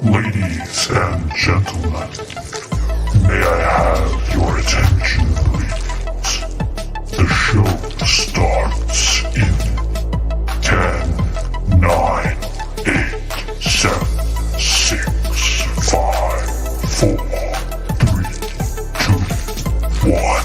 Ladies and gentlemen, may I have your attention, please? The show starts in 10, 9, 8, 7, 6, 5, 4, 3, 2, 1.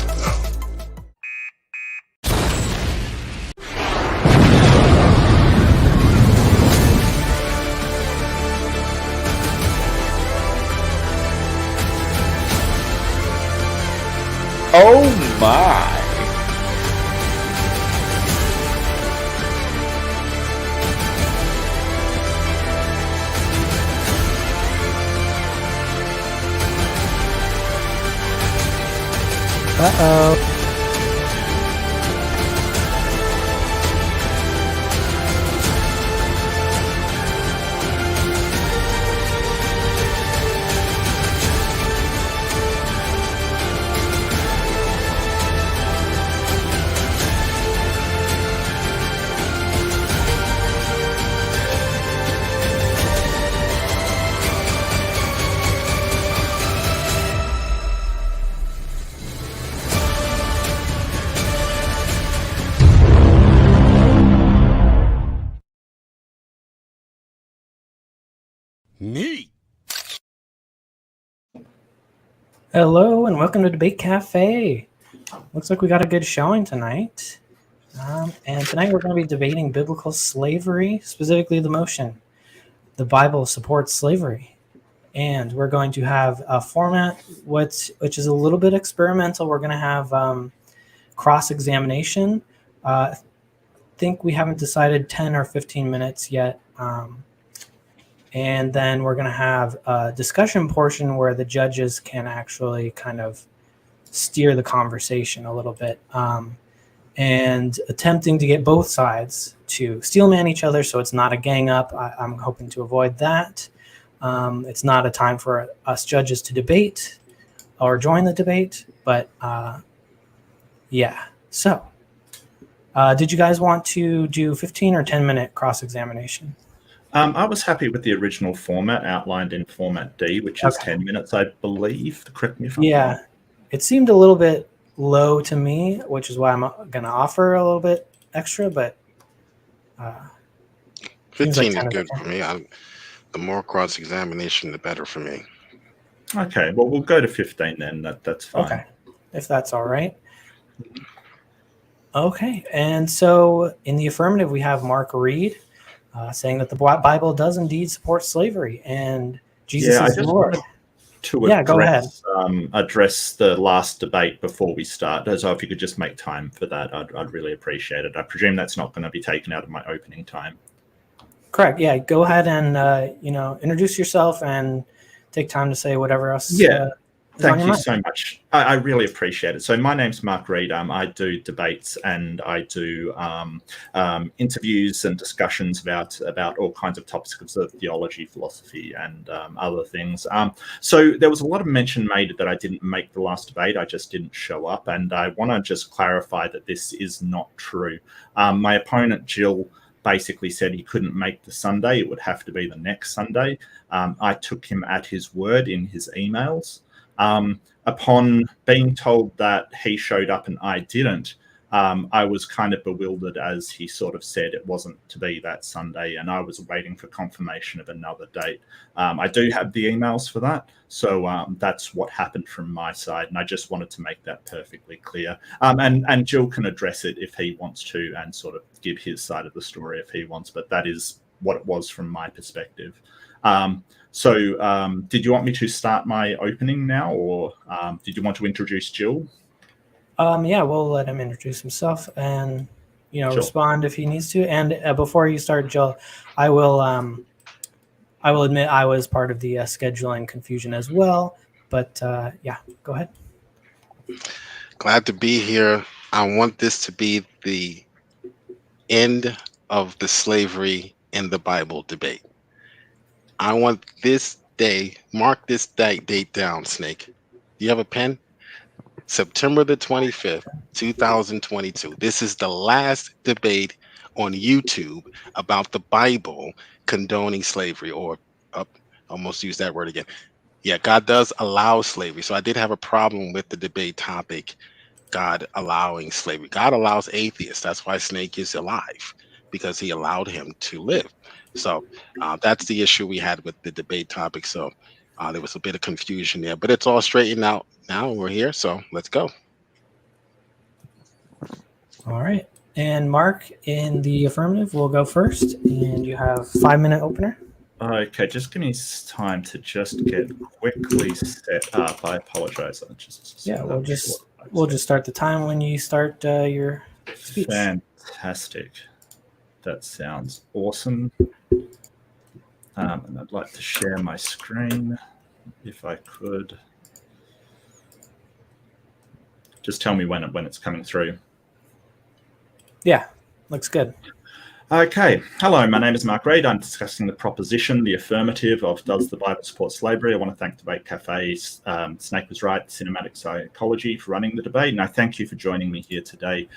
Oh my! Uh-oh. Neat! Hello and welcome to Debate Cafe. Looks like we got a good showing tonight. And tonight we're going to be debating biblical slavery, specifically the motion, the Bible supports slavery. And we're going to have a format which is a little bit experimental. We're going to have cross-examination. I think we haven't decided 10 or 15 minutes yet. And then we're going to have a discussion portion where the judges can actually kind of steer the conversation a little bit, and attempting to get both sides to steelman each other so it's not a gang up. I'm hoping to avoid that. It's not a time for us judges to debate or join the debate, but yeah. So did you guys want to do 15 or 10-minute cross-examination? I was happy with the original format outlined in Format D, which is 10 minutes, I believe. Correct me if I'm wrong. It seemed a little bit low to me, which is why I'm going to offer a little bit extra, but 15 is good for me. The more cross-examination, the better for me. Okay, well, we'll go to 15 then. That's fine. Okay, if that's all right. Okay, and so in the affirmative, we have Mark Reid, saying that the Bible does indeed support slavery and Jesus is Lord. To address the last debate before we start. So if you could just make time for that, I'd really appreciate it. I presume that's not going to be taken out of my opening time. Correct. Yeah, go ahead and introduce yourself and take time to say whatever else. Thank you so much. I really appreciate it. So my name's Mark Reid. I do debates and I do interviews and discussions about all kinds of topics of theology, philosophy, and other things. So there was a lot of mention made that I didn't make the last debate. I just didn't show up. And I want to just clarify that this is not true. My opponent, JiL, basically said he couldn't make the Sunday. It would have to be the next Sunday. I took him at his word in his emails. Upon being told that he showed up and I didn't, I was kind of bewildered, as he sort of said it wasn't to be that Sunday, and I was waiting for confirmation of another date. I do have the emails for that, so that's what happened from my side, and I just wanted to make that perfectly clear. And JiL can address it if he wants to and sort of give his side of the story if he wants, but that is what it was from my perspective. So did you want me to start my opening now, or did you want to introduce JiL? Yeah, we'll let him introduce himself and, Sure. respond if he needs to. And before you start, JiL, I will admit I was part of the scheduling confusion as well. But yeah, go ahead. Glad to be here. I want this to be the end of the slavery in the Bible debate. I want this day, mark this date down, Snake. Do you have a pen? September the 25th, 2022. This is the last debate on YouTube about the Bible condoning slavery or almost use that word again. Yeah, God does allow slavery. So I did have a problem with the debate topic, God allowing slavery. God allows atheists. That's why Snake is alive, because he allowed him to live. So that's the issue we had with the debate topic. So there was a bit of confusion there, but it's all straightened out now. We're here, so let's go. All right. And Mark, in the affirmative, will go first. And you have 5-minute opener. Okay, just give me time to just get quickly set up. I apologize. We'll just start the time when you start your speech. Fantastic. That sounds awesome. And I'd like to share my screen if I could. Just tell me when it's coming through. Yeah, looks good. Okay. Hello, my name is Mark Reid. I'm discussing the proposition, the affirmative of does the Bible support slavery? I want to thank Debate Cafe, Snake was Right, Cinematic Psychology for running the debate, and I thank you for joining me here today.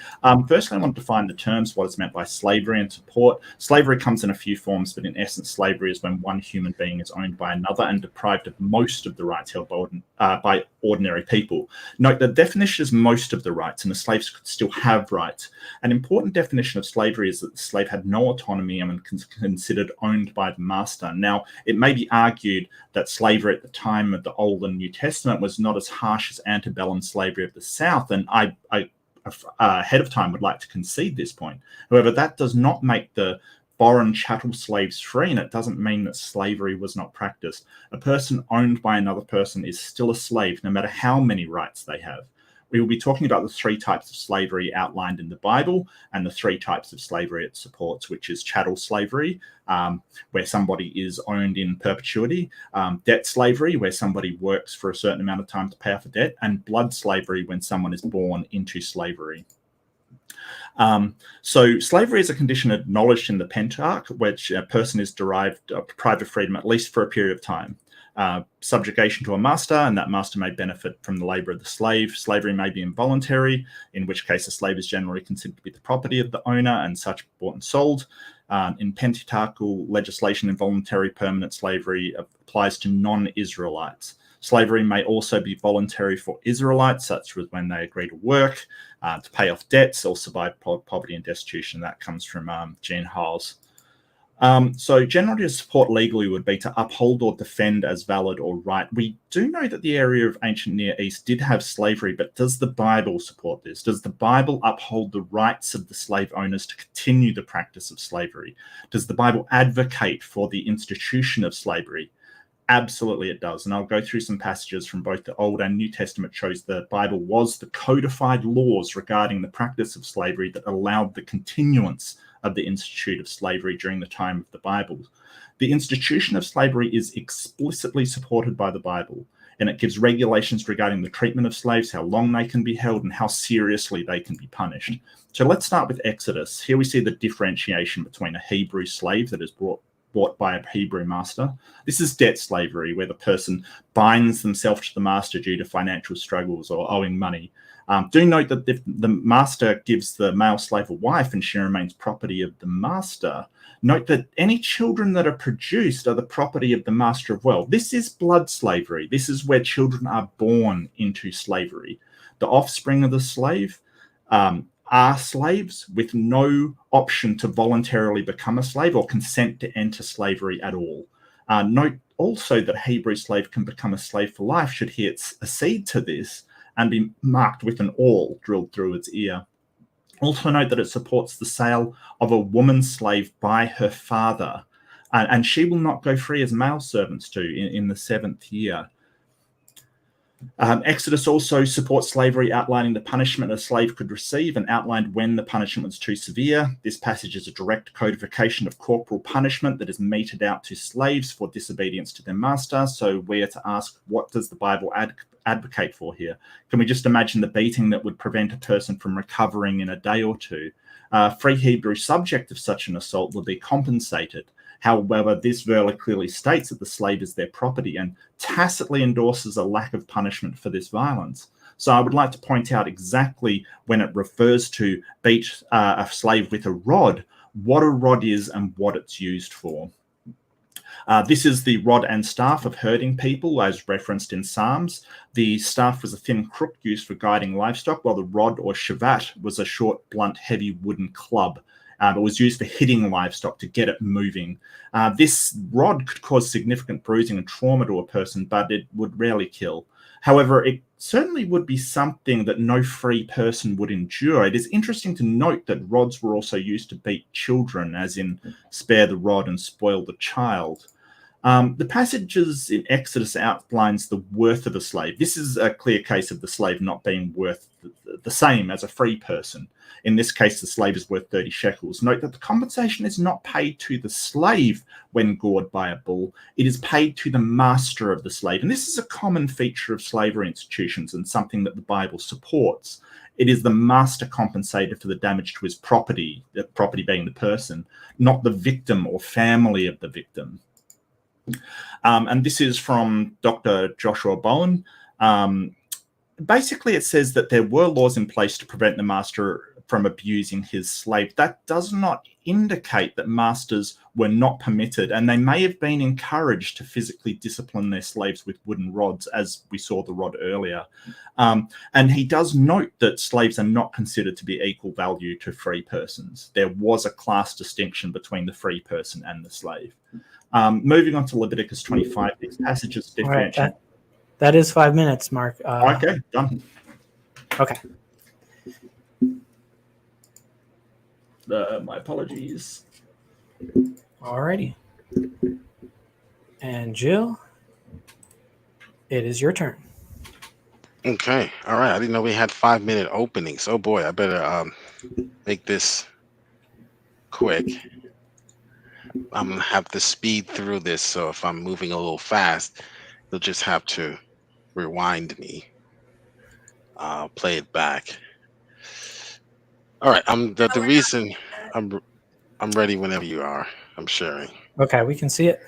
Firstly, I want to define the terms, what is meant by slavery and support. Slavery comes in a few forms, but in essence, slavery is when one human being is owned by another and deprived of most of the rights held by ordinary people. Note the definition is most of the rights, and the slaves could still have rights. An important definition of slavery is that the slave had no autonomy and considered owned by the master. Now, it may be argued that slavery at the time of the Old and New Testament was not as harsh as antebellum slavery of the South, and I ahead of time would like to concede this point. However, that does not make the foreign chattel slaves free, and it doesn't mean that slavery was not practiced. A person owned by another person is still a slave, no matter how many rights they have. We will be talking about the 3 types of slavery outlined in the Bible and the 3 types of slavery it supports, which is chattel slavery, where somebody is owned in perpetuity, debt slavery, where somebody works for a certain amount of time to pay off a debt, and blood slavery, when someone is born into slavery. So slavery is a condition acknowledged in the Pentateuch, which a person is deprived of freedom at least for a period of time. Subjugation to a master, and that master may benefit from the labor of the slave. Slavery may be involuntary, in which case a slave is generally considered to be the property of the owner and such bought and sold. In Pentateuchal legislation, involuntary permanent slavery applies to non-Israelites. Slavery may also be voluntary for Israelites, such as when they agree to work, to pay off debts, or survive poverty and destitution. That comes from JiL. So generally to support legally would be to uphold or defend as valid or right. We do know that the area of ancient Near East did have slavery, but does the Bible support this? Does the Bible uphold the rights of the slave owners to continue the practice of slavery? Does the Bible advocate for the institution of slavery? Absolutely it does. And I'll go through some passages from both the Old and New Testament shows the Bible was the codified laws regarding the practice of slavery that allowed the continuance of the institute of slavery during the time of the Bible. The institution of slavery is explicitly supported by the Bible, and it gives regulations regarding the treatment of slaves, how long they can be held, and how seriously they can be punished. So let's start with Exodus. Here we see the differentiation between a Hebrew slave that is bought by a Hebrew master. This is debt slavery, where the person binds themselves to the master due to financial struggles or owing money. Do note that if the master gives the male slave a wife and she remains property of the master, note that any children that are produced are the property of the master of well. This is blood slavery. This is where children are born into slavery. The offspring of the slave are slaves with no option to voluntarily become a slave or consent to enter slavery at all. Note also that a Hebrew slave can become a slave for life should he accede to this and be marked with an awl drilled through its ear. Also note that it supports the sale of a woman slave by her father, and she will not go free as male servants do in the 7th year. Exodus also supports slavery, outlining the punishment a slave could receive and outlined when the punishment was too severe. This passage is a direct codification of corporal punishment that is meted out to slaves for disobedience to their master. So we are to ask, what does the Bible advocate for here? Can we just imagine the beating that would prevent a person from recovering in a day or two? Free Hebrew subject of such an assault would be compensated. However, this verse clearly states that the slave is their property and tacitly endorses a lack of punishment for this violence. So I would like to point out exactly when it refers to beat a slave with a rod, what a rod is and what it's used for. This is the rod and staff of herding people, as referenced in Psalms. The staff was a thin crook used for guiding livestock, while the rod or shavat was a short, blunt, heavy wooden club. It was used for hitting livestock to get it moving. This rod could cause significant bruising and trauma to a person, but it would rarely kill. However, it certainly would be something that no free person would endure. It is interesting to note that rods were also used to beat children, as in spare the rod and spoil the child. The passages in Exodus outlines the worth of a slave. This is a clear case of the slave not being worth the same as a free person. In this case, the slave is worth 30 shekels. Note that the compensation is not paid to the slave when gored by a bull. It is paid to the master of the slave. And this is a common feature of slavery institutions and something that the Bible supports. It is the master compensated for the damage to his property, the property being the person, not the victim or family of the victim. And this is from Dr. Joshua Bowen. Basically, it says that there were laws in place to prevent the master from abusing his slave. That does not indicate that masters were not permitted, and they may have been encouraged to physically discipline their slaves with wooden rods, as we saw the rod earlier. And he does note that slaves are not considered to be equal value to free persons. There was a class distinction between the free person and the slave. Moving on to Leviticus 25, these passages differentiate. Right, that is 5 minutes, Mark. Okay, done. Okay. My apologies. Alrighty. And JiL, it is your turn. Okay. All right. I didn't know we had 5-minute openings. Oh boy, I better make this quick. I'm gonna have to speed through this, so if I'm moving a little fast, you'll just have to rewind me. I'll play it back. All right. The reason I'm ready whenever you are. I'm sharing. Okay, we can see it.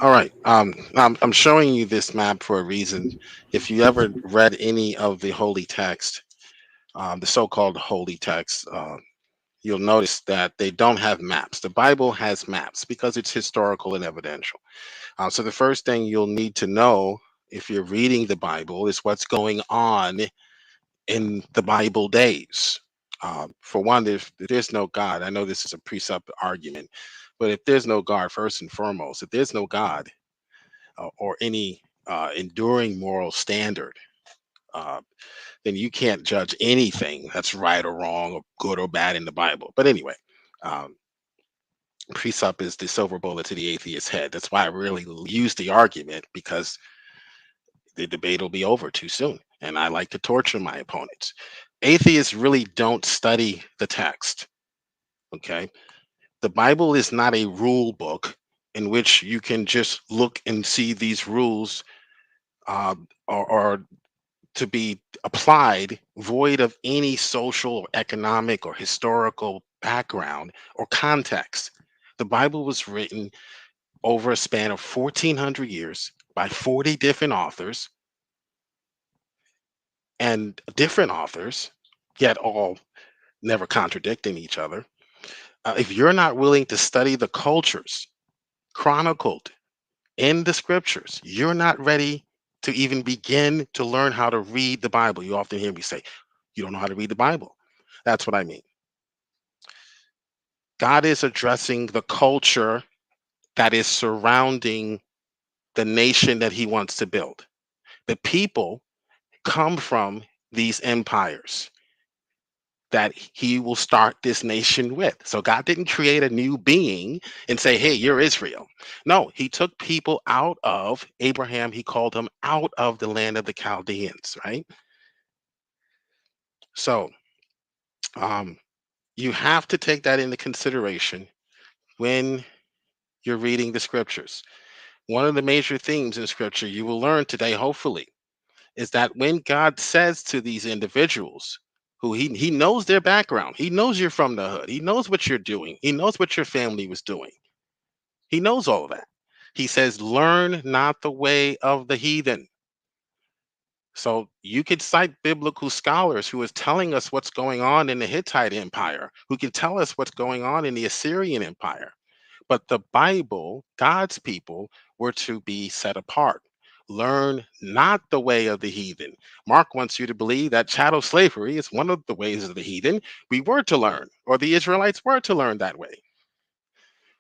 All right. I'm showing you this map for a reason. If you ever read any of the holy text, the so-called holy text, you'll notice that they don't have maps. The Bible has maps because it's historical and evidential. So the first thing you'll need to know if you're reading the Bible is what's going on in the Bible days. For one, there's no God. I know this is a precept argument, but if there's no God, first and foremost, if there's no God or any enduring moral standard, then you can't judge anything that's right or wrong or good or bad in the Bible. But anyway, precept is the silver bullet to the atheist's head. That's why I really use the argument, because the debate will be over too soon. And I like to torture my opponents. Atheists really don't study the text. Okay. The Bible is not a rule book in which you can just look and see these rules or to be applied void of any social, or economic, or historical background or context. The Bible was written over a span of 1400 years by 40 different authors and different authors, yet all never contradicting each other. If you're not willing to study the cultures chronicled in the scriptures, you're not ready to even begin to learn how to read the Bible. You often hear me say, you don't know how to read the Bible. That's what I mean. God is addressing the culture that is surrounding the nation that he wants to build. The people come from these empires that he will start this nation with. So God didn't create a new being and say, hey, you're Israel. No, he took people out of Abraham. He called them out of the land of the Chaldeans, right? So you have to take that into consideration when you're reading the scriptures. One of the major themes in scripture you will learn today, hopefully, is that when God says to these individuals, who he knows their background, he knows you're from the hood, he knows what you're doing, he knows what your family was doing, he knows all of that. He says, learn not the way of the heathen. So you could cite biblical scholars who is telling us what's going on in the Hittite Empire, who can tell us what's going on in the Assyrian Empire. But the Bible, God's people, were to be set apart. Learn not the way of the heathen. Mark wants you to believe that chattel slavery is one of the ways of the heathen. We were to learn, or the Israelites were to learn that way.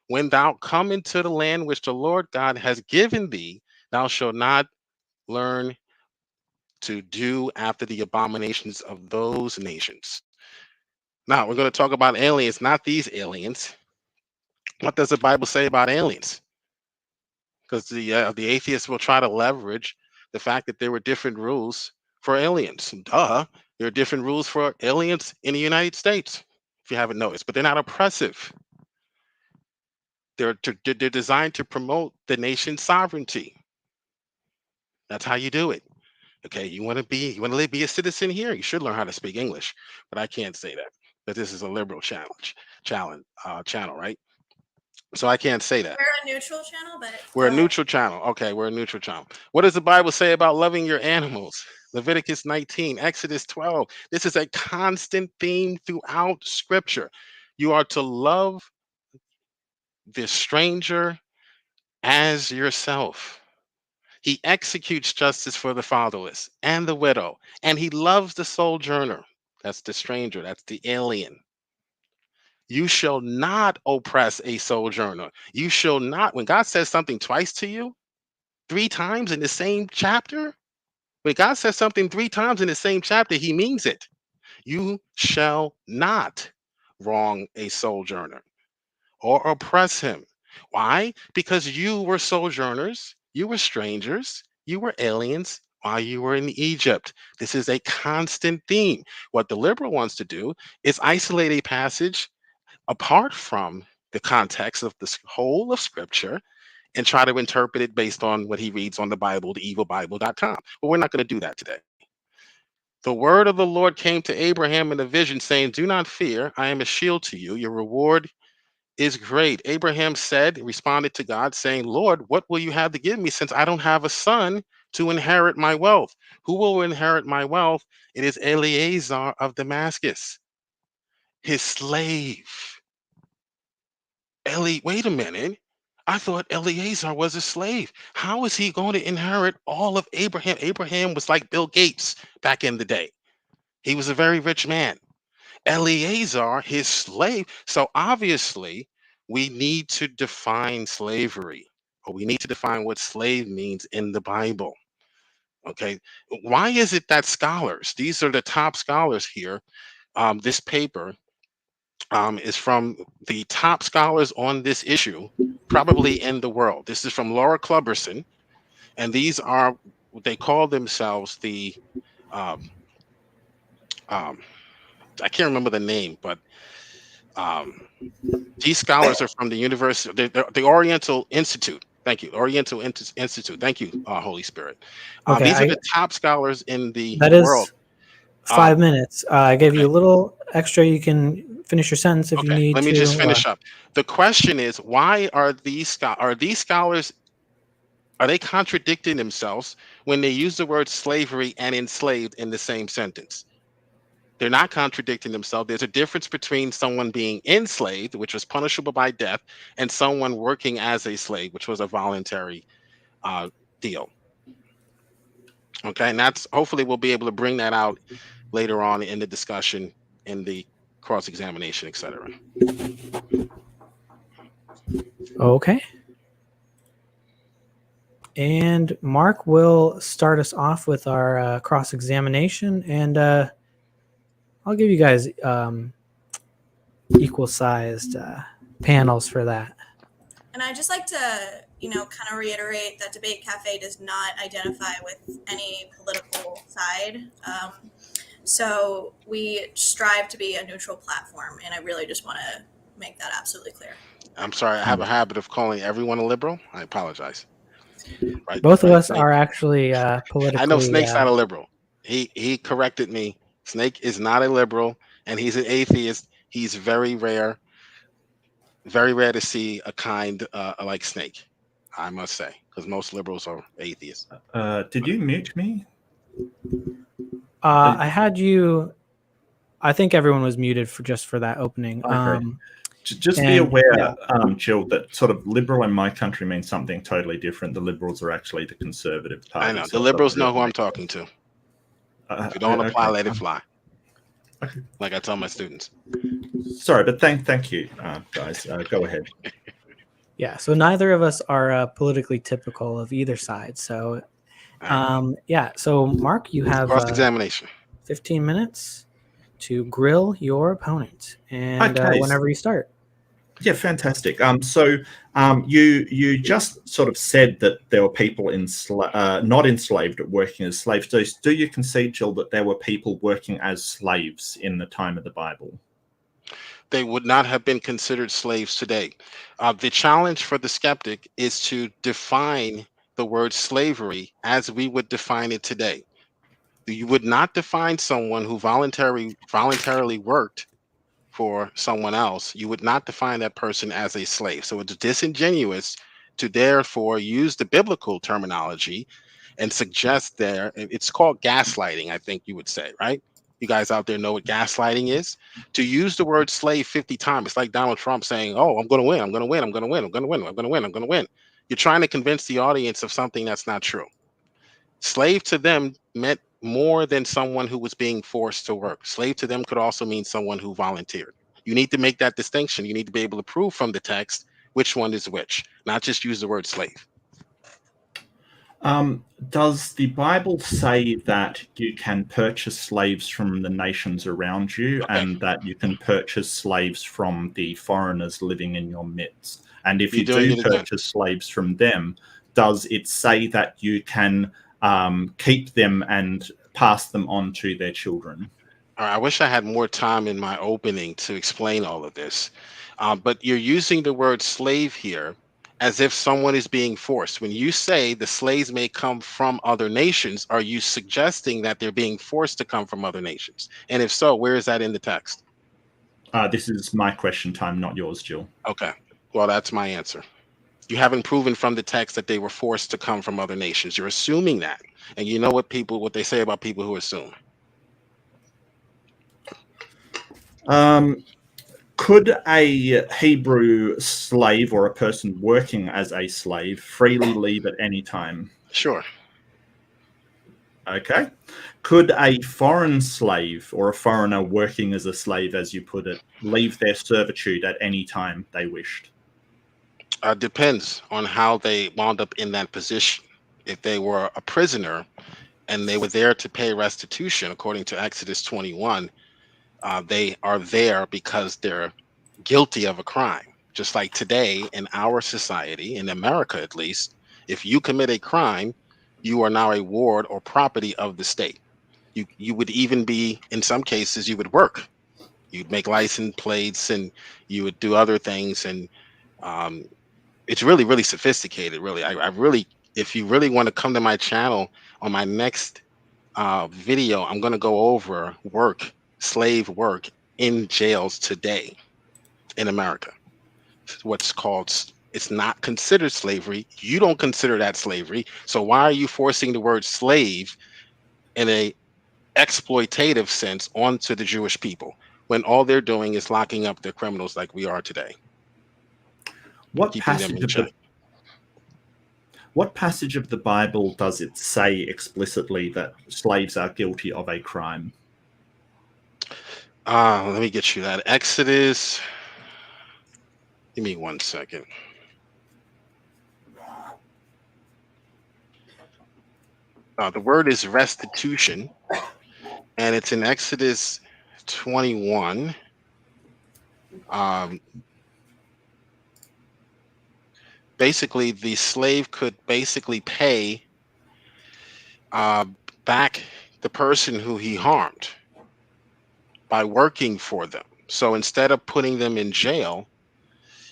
When thou come into the land which the Lord God has given thee, thou shalt not learn to do after the abominations of those nations. Now, we're going to talk about aliens, not these aliens. What does the Bible say about aliens? Because the atheists will try to leverage the fact that there were different rules for aliens. Duh, there are different rules for aliens in the United States, if you haven't noticed, but they're not oppressive. They're designed to promote the nation's sovereignty. That's how you do it. Okay, you want to be a citizen here. You should learn how to speak English, but I can't say that. But this is a liberal channel, right? So I can't say that. We're a neutral channel, but We're a neutral channel. Okay, we're a neutral channel. What does the Bible say about loving your animals? Leviticus 19, Exodus 12. This is a constant theme throughout Scripture. You are to love the stranger as yourself. He executes justice for the fatherless and the widow, and he loves the sojourner. That's the stranger, that's the alien. You shall not oppress a sojourner. You shall not, when God says something twice to you, 3 times in the same chapter, when God says something 3 times in the same chapter, he means it. You shall not wrong a sojourner or oppress him. Why? Because you were sojourners, you were strangers, you were aliens while you were in Egypt. This is a constant theme. What the liberal wants to do is isolate a passage apart from the context of the whole of Scripture and try to interpret it based on what he reads on the Bible, theevilbible.com. But we're not going to do that today. The word of the Lord came to Abraham in a vision, saying, do not fear, I am a shield to you. Your reward is great. Abraham responded to God, saying, Lord, what will you have to give me, since I don't have a son to inherit my wealth? Who will inherit my wealth? It is Eleazar of Damascus, his slave. Wait a minute. I thought Eleazar was a slave. How is he going to inherit all of Abraham? Abraham was like Bill Gates back in the day. He was a very rich man. Eleazar, his slave. So obviously, we need to define slavery, or we need to define what slave means in the Bible. Okay. Why is it that scholars, these are the top scholars here, this paper is from the top scholars on this issue, probably in the world. This is from Laura Clubberson, and these are, they call themselves the, um, I can't remember the name, but these scholars are from the University, the Oriental Institute. Thank you, Oriental Institute. Thank you, Holy Spirit. Okay, these are the top scholars in the that world. is 5 minutes. I gave you a little extra. You can finish your sentence if you Okay, need to. let me just finish up. The question is, why are these scholars, are they contradicting themselves when they use the word slavery and enslaved in the same sentence? They're not contradicting themselves. There's a difference between someone being enslaved, which was punishable by death, and someone working as a slave, which was a voluntary deal. Okay, and that's, hopefully we'll be able to bring that out later on in the discussion, in the cross-examination, etc. Okay. And Mark will start us off with our cross-examination, and I'll give you guys equal-sized panels for that. And I'd just like to, kind of reiterate that Debate Cafe does not identify with any political side. So we strive to be a neutral platform, and I really just want to make that absolutely clear. I'm sorry, I have a habit of calling everyone a liberal. I apologize. Right, Both of us Snake? are actually politically. I know Snake's not a liberal. He corrected me. Snake is not a liberal, and he's an atheist. He's very rare to see a kind like Snake, I must say, because most liberals are atheists. Did you mute me? I had you. I think everyone was muted for that opening. Okay. Just be aware, Jill, that sort of liberal in my country means something totally different. The Liberals are actually the Conservative Party. I know. So The Liberals know who I'm talking to. If you don't apply, let it fly. Okay. Like I tell my students. Sorry, but thank you, guys. Go ahead. Yeah, so neither of us are politically typical of either side. So, so Mark, you have cross-examination. 15 minutes to grill your opponent, and whenever you start. Yeah, fantastic. You just sort of said that there were people not enslaved working as slaves. Do you concede, Jill, that there were people working as slaves in the time of the Bible? They would not have been considered slaves today. The challenge for the skeptic is to define the word slavery as we would define it today. You would not define someone who voluntarily worked for someone else. You would not define that person as a slave. So it's disingenuous to therefore use the biblical terminology and suggest it's called gaslighting, I think you would say, right? You guys out there know what gaslighting is? To use the word slave 50 times, it's like Donald Trump saying, oh, I'm going to win, I'm going to win, I'm going to win, I'm going to win, I'm going to win, I'm going to win. You're trying to convince the audience of something that's not true. Slave to them meant more than someone who was being forced to work. Slave to them could also mean someone who volunteered. You need to make that distinction. You need to be able to prove from the text which one is which, not just use the word slave. Does the Bible say that you can purchase slaves from the nations around you, and that you can purchase slaves from the foreigners living in your midst? And if you do purchase slaves from them, does it say that you can keep them and pass them on to their children? I wish I had more time in my opening to explain all of this, but you're using the word slave here as if someone is being forced. When you say the slaves may come from other nations, are you suggesting that they're being forced to come from other nations? And if so, where is that in the text? This is my question time, not yours, Jill. Okay, well, that's my answer. You haven't proven from the text that they were forced to come from other nations. You're assuming that. And you know what they say about people who assume. Could a Hebrew slave or a person working as a slave freely leave at any time? Sure. Okay. Could a foreign slave or a foreigner working as a slave, as you put it, leave their servitude at any time they wished? Depends on how they wound up in that position. If they were a prisoner and they were there to pay restitution, according to Exodus 21, they are there because they're guilty of a crime. Just like today in our society, in America at least, if you commit a crime, you are now a ward or property of the state. You would even be, in some cases, you would work. You'd make license plates and you would do other things. And it's really, really sophisticated, really. I really, if you really want to come to my channel on my next video, I'm going to go over slave work in jails today in America. What's called, it's not considered slavery. You don't consider that slavery. So why are you forcing the word slave in a exploitative sense onto the Jewish people when all they're doing is locking up their criminals like we are today? What passage of the Bible does it say explicitly that slaves are guilty of a crime? Let me get you that. Exodus. Give me 1 second. The word is restitution, and it's in Exodus 21. Basically, the slave could basically pay back the person who he harmed by working for them. So instead of putting them in jail,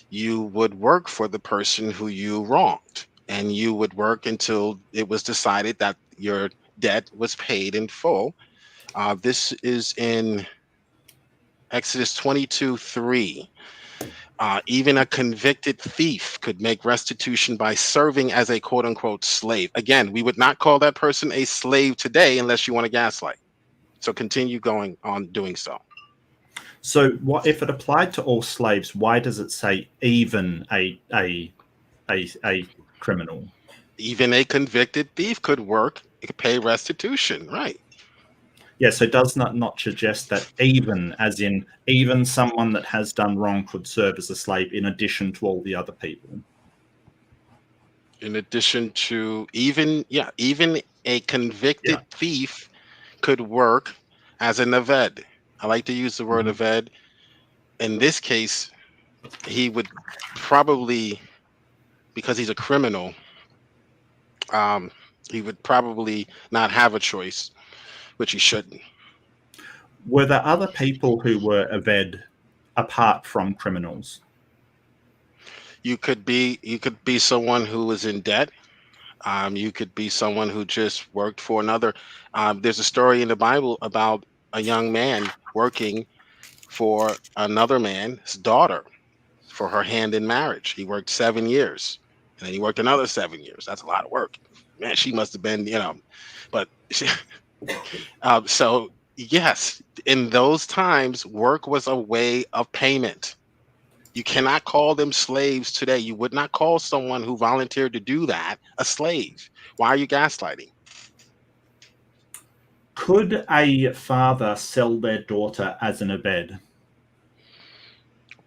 you would work for the person who you wronged, and you would work until it was decided that your debt was paid in full. This is in Exodus 22:3. Even a convicted thief could make restitution by serving as a quote unquote slave. Again, we would not call that person a slave today unless you want to gaslight. So continue going on doing so. So, what if it applied to all slaves? Why does it say even a criminal? Even a convicted thief could work, it could pay restitution, right? Yeah, so does not suggest that even, as in even someone that has done wrong could serve as a slave in addition to all the other people? In addition to even a convicted Yeah. thief could work as an aved. I like to use the word aved. In this case, he would probably, because he's a criminal, um, he would probably not have a choice, which he shouldn't. Were there other people who were aved apart from criminals? You could be someone who was in debt. You could be someone who just worked for another. There's a story in the Bible about a young man working for another man's daughter for her hand in marriage. He worked 7 years, and then he worked another 7 years. That's a lot of work, man. She must have been, but so yes, in those times, work was a way of payment. You cannot call them slaves today. You would not call someone who volunteered to do that a slave. Why are you gaslighting? Could a father sell their daughter as an aved?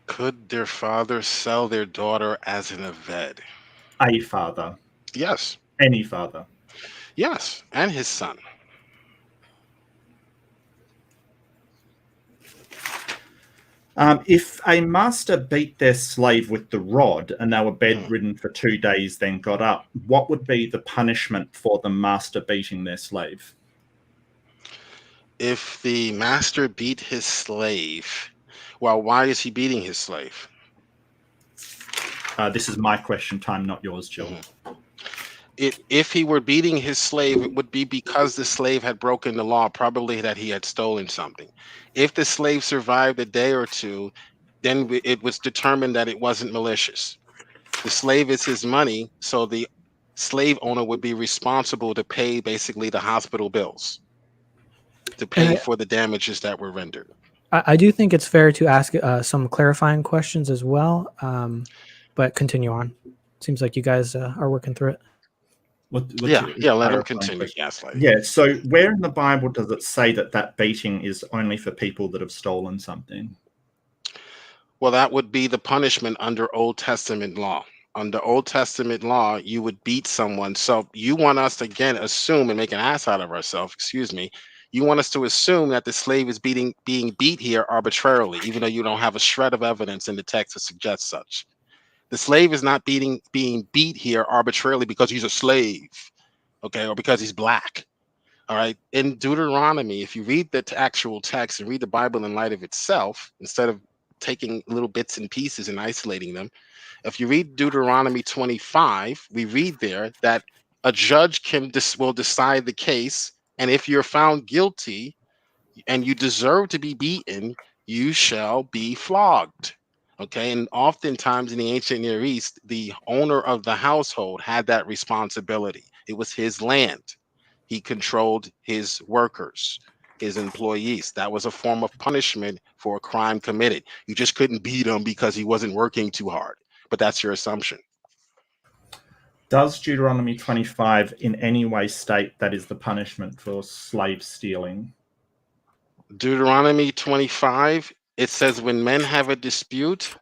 Could their father sell their daughter as an aved? A father. Yes. Any father. Yes, and his son. If a master beat their slave with the rod and they were bedridden for 2 days, then got up, what would be the punishment for the master beating their slave? If the master beat his slave, well, why is he beating his slave? This is my question time, not yours, JiL. If he were beating his slave, it would be because the slave had broken the law, probably that he had stolen something. If the slave survived a day or two, then it was determined that it wasn't malicious. The slave is his money, so the slave owner would be responsible to pay basically the hospital bills, to pay for the damages that were rendered. I do think it's fair to ask some clarifying questions as well, but continue on. Seems like you guys are working through it. Let him continue gaslighting. Yeah, so where in the Bible does it say that beating is only for people that have stolen something? Well, that would be the punishment under Old Testament law. Under Old Testament law, you would beat someone. So you want us to, again, assume and make an ass out of ourselves, excuse me. You want us to assume that the slave is being beat here arbitrarily, even though you don't have a shred of evidence in the text to suggest such. The slave is not being beat here arbitrarily because he's a slave, okay, or because he's black. All right. In Deuteronomy, if you read the actual text and read the Bible in light of itself, instead of taking little bits and pieces and isolating them, if you read Deuteronomy 25, we read there that a judge will decide the case, and if you're found guilty and you deserve to be beaten, you shall be flogged. Okay. And oftentimes in the ancient Near East, the owner of the household had that responsibility. It was his land. He controlled his workers, his employees. That was a form of punishment for a crime committed. You just couldn't beat him because he wasn't working too hard. But that's your assumption. Does Deuteronomy 25 in any way state that is the punishment for slave stealing? Deuteronomy 25, it says when men have a dispute,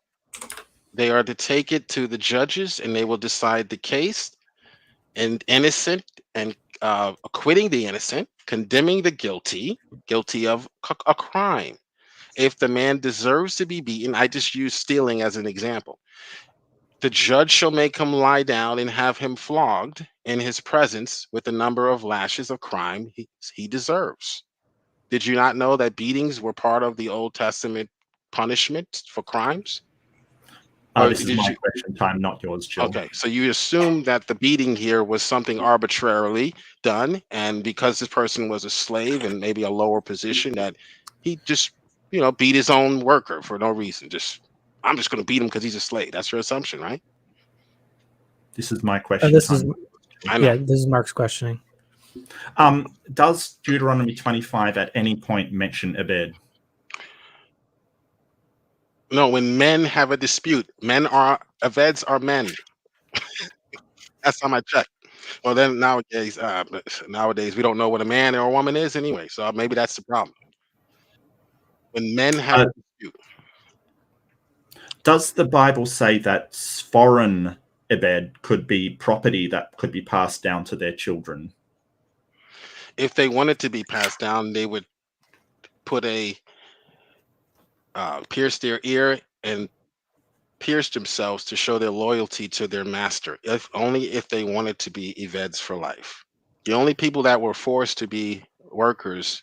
they are to take it to the judges and they will decide the case, and innocent and acquitting the innocent, condemning the guilty of a crime. If the man deserves to be beaten, I just use stealing as an example. The judge shall make him lie down and have him flogged in his presence with the number of lashes of crime he deserves. Did you not know that beatings were part of the Old Testament punishment for crimes? This is my question time, not yours, JiL. Okay, so you assume that the beating here was something arbitrarily done, and because this person was a slave and maybe a lower position, that he just, beat his own worker for no reason. I'm just going to beat him because he's a slave. That's your assumption, right? This is my question. This is Mark's questioning. Does Deuteronomy 25 at any point mention aved? No, when men have a dispute, eveds are men. That's how I check. Well, then nowadays we don't know what a man or a woman is anyway. So maybe that's the problem. When men have Uh, a dispute, Does the Bible say that foreign ebed could be property that could be passed down to their children? if they wanted to be passed down, they would put a pierce their ear and pierce themselves to show their loyalty to their master. If only if they wanted to be eveds for life. The only people that were forced to be workers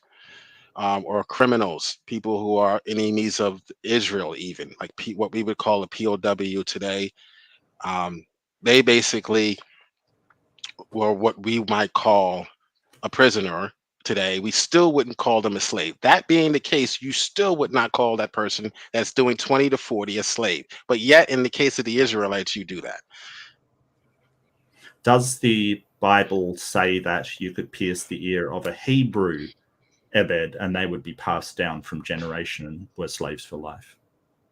or criminals, people who are enemies of Israel, even like what we would call a POW today. Um, they basically were what we might call a prisoner today. We still wouldn't call them a slave. That being the case, you still would not call that person that's doing 20 to 40 a slave. But yet, in the case of the Israelites, you do that. Does the Bible say that you could pierce the ear of a Hebrew ebed and they would be passed down from generation and were slaves for life?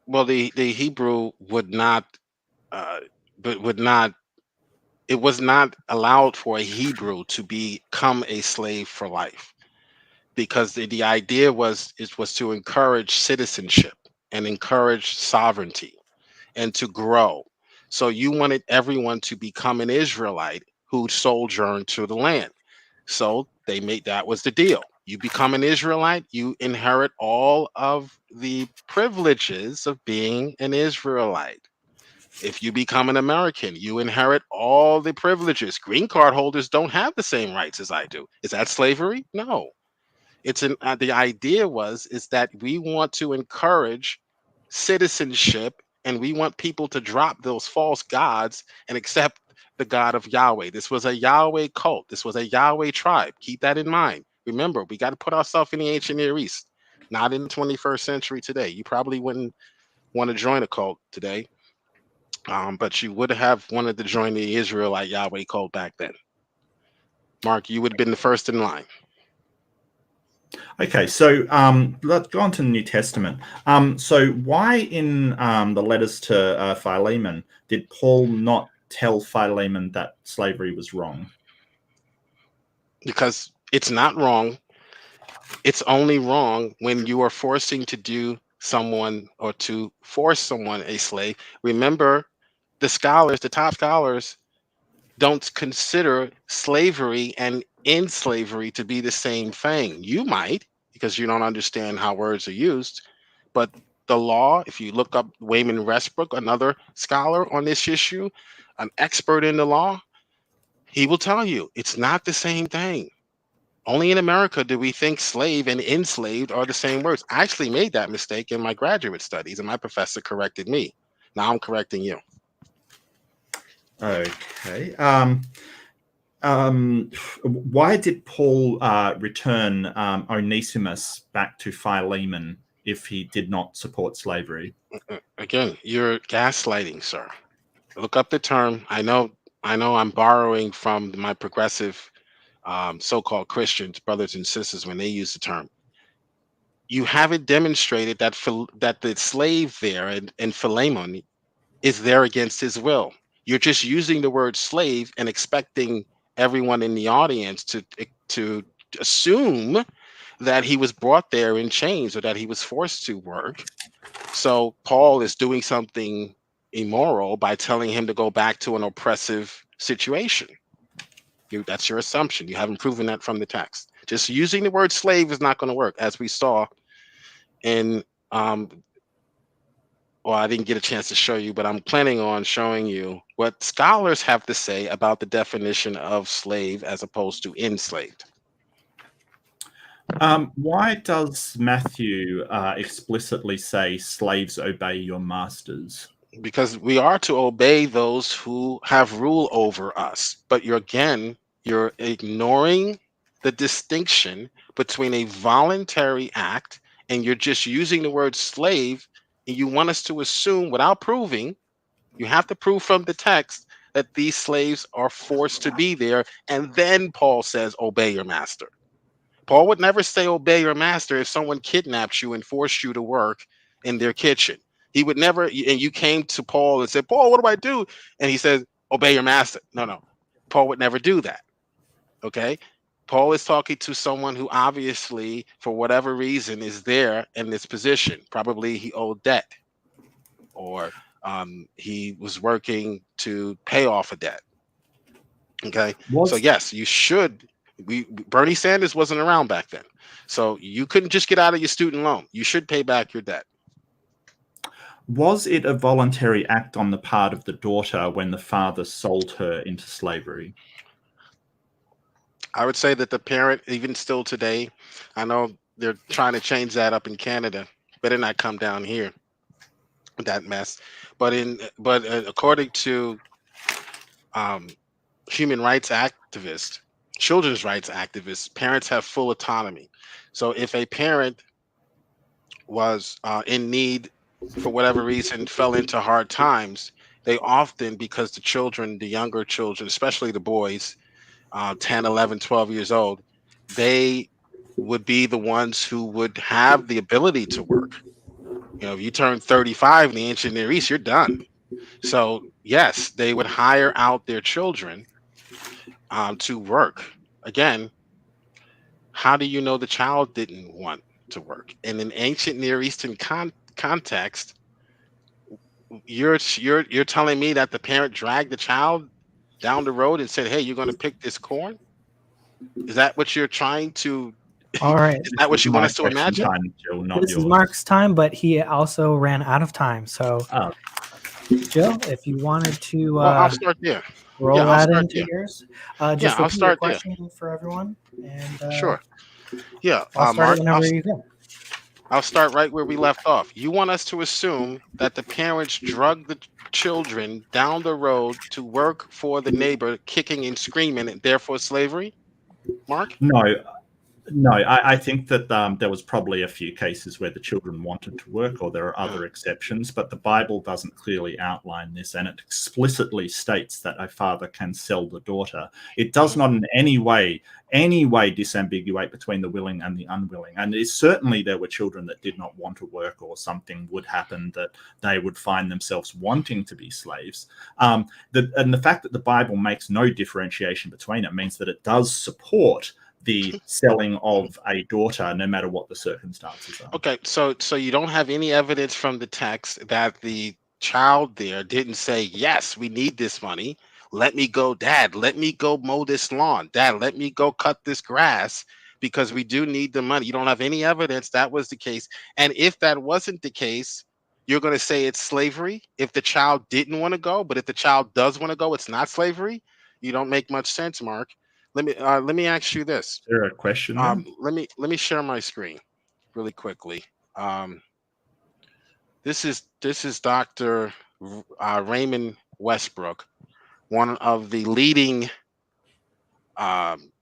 Well, the Hebrew would not, but would not. It was not allowed for a Hebrew to become a slave for life because the idea was to encourage citizenship and encourage sovereignty and to grow. So you wanted everyone to become an Israelite who sojourned to the land. So they made that was the deal. You become an Israelite, you inherit all of the privileges of being an Israelite. If you become an American, you inherit all the privileges. Green card holders don't have the same rights as I do. Is that slavery? No. The idea is that we want to encourage citizenship and we want people to drop those false gods and accept the God of Yahweh. This was a Yahweh cult. This was a Yahweh tribe. Keep that in mind. Remember, we got to put ourselves in the ancient Near East, not in the 21st century today. You probably wouldn't want to join a cult today, but you would have wanted to join the Israelite Yahweh cult back then. Mark, you would have been the first in line. Okay, so let's go on to the New Testament. So why in the letters to Philemon did Paul not tell Philemon that slavery was wrong? Because it's not wrong. It's only wrong when you are forcing to do someone or to force someone a slave. Remember, the top scholars, don't consider slavery and in slavery to be the same thing. You might, because you don't understand how words are used, but the law, if you look up Wayman Westbrook, another scholar on this issue, an expert in the law, he will tell you it's not the same thing. Only in America do we think slave and enslaved are the same words. I actually made that mistake in my graduate studies, and my professor corrected me. Now I'm correcting you. Okay. Why did Paul return Onesimus back to Philemon if he did not support slavery? Again, you're gaslighting, sir. Look up the term. I know I'm borrowing from my progressive so-called Christians, brothers and sisters, when they use the term. You haven't demonstrated that the slave there in Philemon is there against his will. You're just using the word slave and expecting everyone in the audience to assume that he was brought there in chains or that he was forced to work. So Paul is doing something immoral by telling him to go back to an oppressive situation. That's your assumption. You haven't proven that from the text. Just using the word slave is not going to work, as we saw in well, I didn't get a chance to show you, but I'm planning on showing you what scholars have to say about the definition of slave as opposed to enslaved. Why does Matthew explicitly say slaves obey your masters? Because we are to obey those who have rule over us. But you're ignoring the distinction between a voluntary act and you're just using the word slave. And you want us to assume without proving, you have to prove from the text that these slaves are forced to be there. And then Paul says, obey your master. Paul would never say obey your master if someone kidnapped you and forced you to work in their kitchen. He would never, and you came to Paul and said, Paul, what do I do? And he says, obey your master. No. Paul would never do that. Okay. Paul is talking to someone who obviously, for whatever reason, is there in this position. Probably he owed debt, or he was working to pay off a debt. Okay. So yes, you should. Bernie Sanders wasn't around back then. So you couldn't just get out of your student loan. You should pay back your debt. Was it a voluntary act on the part of the daughter when the father sold her into slavery? I would say that the parent, even still today, I know they're trying to change that up in Canada. Better not come down here with that mess. But according to human rights activists, children's rights activists, parents have full autonomy. So if a parent was in need for whatever reason, fell into hard times, they often, because the younger children, especially the boys, 10, 11, 12 years old, they would be the ones who would have the ability to work. If you turn 35 in the ancient Near East, you're done. So yes, they would hire out their children to work. Again, how do you know the child didn't want to work? In an ancient Near Eastern context, you're telling me that the parent dragged the child down the road and said, "Hey, you're going to pick this corn"? Is that what you're trying to? All right. Is that what you want us to imagine? Time, JiL, not This yours. is Mark's time, but he also ran out of time. So, JiL, if you wanted to I'll start there. roll that into yours, just I'll repeat start your question for everyone. And sure. Yeah, I'll start Mark, whenever you go. I'll start right where we left off. You want us to assume that the parents drug the children down the road to work for the neighbor, kicking and screaming, and therefore slavery? Mark? No, I think that there was probably a few cases where the children wanted to work, or there are other exceptions, but the Bible doesn't clearly outline this, and it explicitly states that a father can sell the daughter. It does not in any way disambiguate between the willing and the unwilling. And certainly there were children that did not want to work, or something would happen that they would find themselves wanting to be slaves. And the fact that the Bible makes no differentiation between it means that it does support the selling of a daughter, no matter what the circumstances are. Okay, so you don't have any evidence from the text that the child there didn't say, "Yes, we need this money. Let me go, Dad. Let me go mow this lawn. Dad, let me go cut this grass because we do need the money." You don't have any evidence that was the case. And if that wasn't the case, you're going to say it's slavery if the child didn't want to go, but if the child does want to go, it's not slavery? You don't make much sense, Mark. Let me ask you this. Is there a question? Let me share my screen really quickly. This is Dr. Raymond Westbrook, one of the leading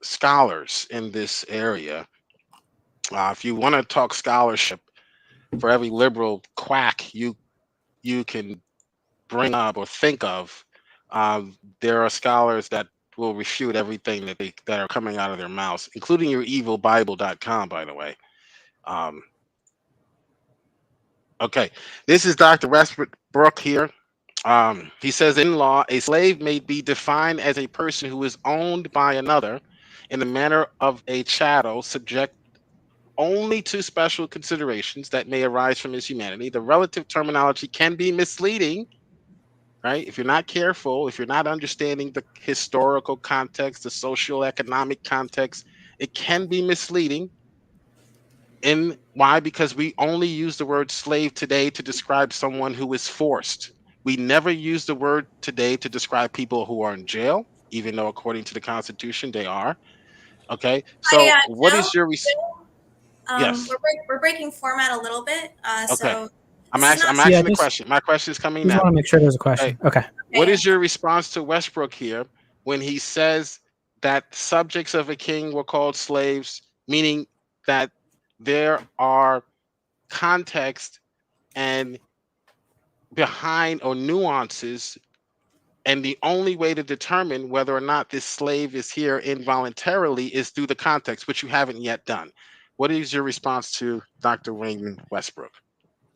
scholars in this area. If you want to talk scholarship, for every liberal quack you can bring up or think of, there are scholars that will refute everything that are coming out of their mouths, including your evilbible.com, by the way. Okay, this is Dr. Westbrook here. He says, in law, a slave may be defined as a person who is owned by another in the manner of a chattel, subject only to special considerations that may arise from his humanity. The relative terminology can be misleading, right? If you're not careful, if you're not understanding the historical context, the social economic context, it can be misleading. And why? Because we only use the word slave today to describe someone who is forced. We never use the word today to describe people who are in jail, even though according to the Constitution they are. Okay, so what is your yes? We're breaking format a little bit. Okay. So I'm asking the question. My question is coming now. I want to make sure there's a question. Okay. What is your response to Westbrook here when he says that subjects of a king were called slaves, meaning that there are context and behind or nuances, and the only way to determine whether or not this slave is here involuntarily is through the context, which you haven't yet done? What is your response to Dr. Raymond Westbrook?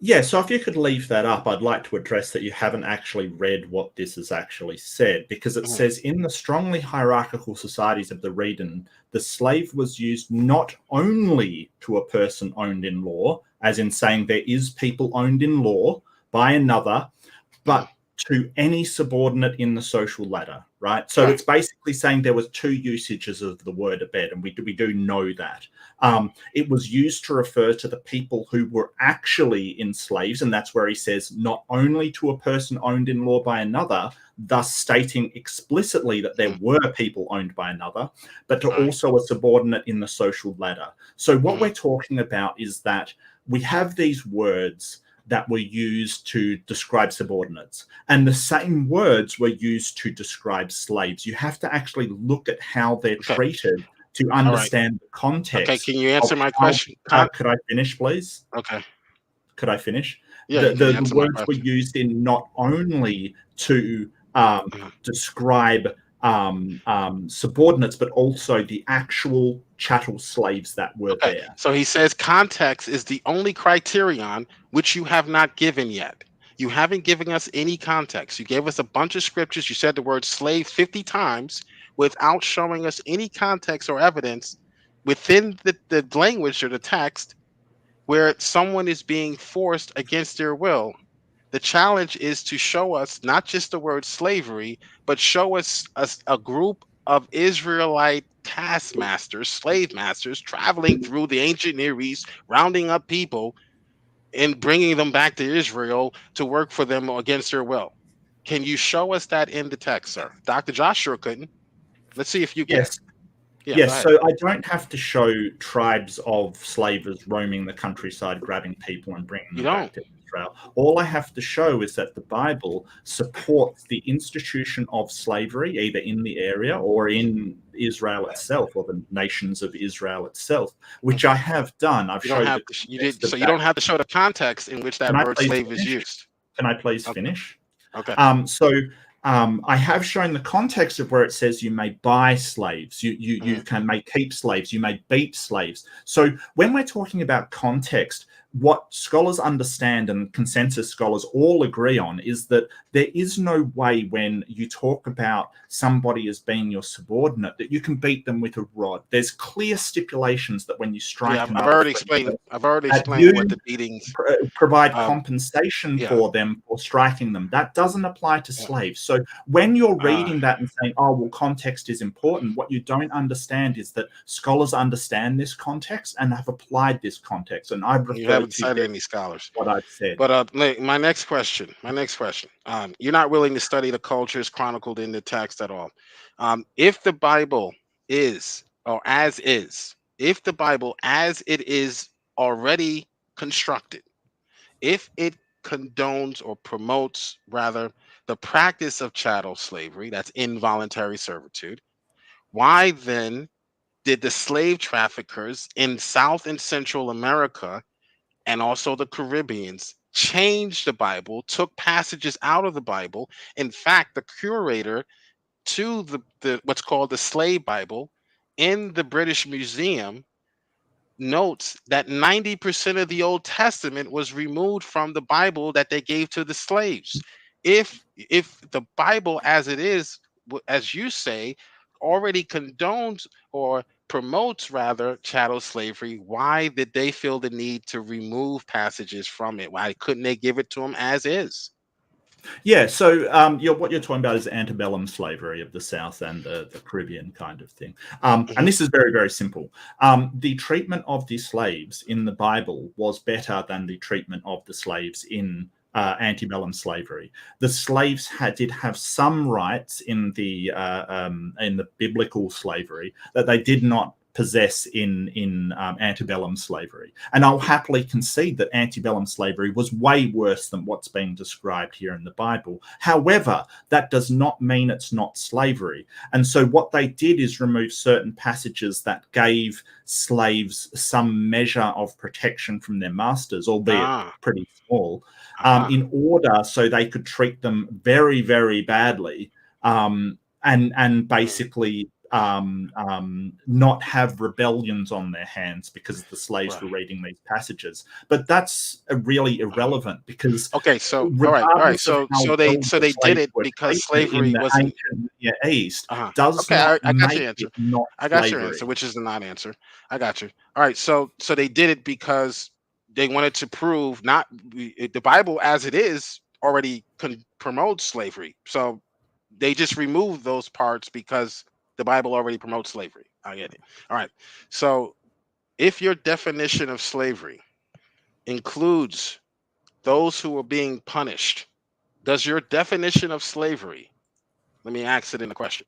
Yeah, so if you could leave that up, I'd like to address that you haven't actually read what this has actually said, because it says in the strongly hierarchical societies of the Redan, the slave was used not only to a person owned in law, as in saying there is people owned in law by another, but to any subordinate in the social ladder, right? So it's basically saying there was two usages of the word abed, and we do know that. It was used to refer to the people who were actually enslaved, and that's where he says not only to a person owned in law by another, thus stating explicitly that there were people owned by another, but to also a subordinate in the social ladder. So what we're talking about is that we have these words that were used to describe subordinates, and the same words were used to describe slaves. You have to actually look at how they're treated to understand the context. Okay, can you answer my question? Could I finish, please? Okay. Could I finish? Yeah, the words were used in not only to describe subordinates, but also the actual chattel slaves that were there. So he says context is the only criterion which you have not given yet. You haven't given us any context. You gave us a bunch of scriptures. You said the word slave 50 times without showing us any context or evidence within the language or the text where someone is being forced against their will. The challenge is to show us not just the word slavery, but show us a group of Israelite taskmasters, slave masters, traveling through the ancient Near East, rounding up people and bringing them back to Israel to work for them against their will. Can you show us that in the text, sir? Dr. Josh sure couldn't. Let's see if you can. Yes. Yes, so I don't have to show tribes of slavers roaming the countryside, grabbing people and bringing them back to Israel. All I have to show is that the Bible supports the institution of slavery, either in the area or in Israel itself, or the nations of Israel itself, which I have done. You don't have to show the context in which that word slave is used. Can I please finish? Okay. I have shown the context of where it says you may buy slaves, you may keep slaves, you may beat slaves. So when we're talking about context, what scholars understand and consensus scholars all agree on is that there is no way when you talk about somebody as being your subordinate that you can beat them with a rod. There's clear stipulations that when you strike them, I've already explained what the beatings provide compensation for them for striking them. That doesn't apply to slaves. So when you're reading that and saying, oh, well, context is important, what you don't understand is that scholars understand this context and have applied this context. And I've referred to cited any scholars what I've said. But my next question. You're not willing to study the cultures chronicled in the text at all. If the Bible is, or as is, if the Bible as it is already constructed, if it condones or promotes rather the practice of chattel slavery, that's involuntary servitude, why then did the slave traffickers in South and Central America and also the Caribbeans changed the Bible, took passages out of the Bible? In fact, the curator to the what's called the Slave Bible in the British Museum notes that 90% of the Old Testament was removed from the Bible that they gave to the slaves. If the Bible as it is, as you say, already condones or promotes rather chattel slavery, why did they feel the need to remove passages from it? Why couldn't they give it to them as is? Yeah, so what you're talking about is antebellum slavery of the South and the Caribbean kind of thing. And this is very, very simple. The treatment of the slaves in the Bible was better than the treatment of the slaves in antebellum slavery. The slaves did have some rights in the biblical slavery that they did not possess in antebellum slavery. And I'll happily concede that antebellum slavery was way worse than what's being described here in the Bible. However, that does not mean it's not slavery. And so what they did is remove certain passages that gave slaves some measure of protection from their masters, albeit pretty small, in order so they could treat them very, very badly and basically not have rebellions on their hands because the slaves were reading these passages. But that's really irrelevant because okay, so all right, so they did it because slavery wasn't ancient Near East okay. I got your answer. Not I got slavery. your answer, which is the non-answer. I got you. All right, so they did it because they wanted to prove not the Bible as it is already promotes slavery. So they just removed those parts because the Bible already promotes slavery. I get it. All right. So if your definition of slavery includes those who are being punished, does your definition of slavery, let me ask it in a question.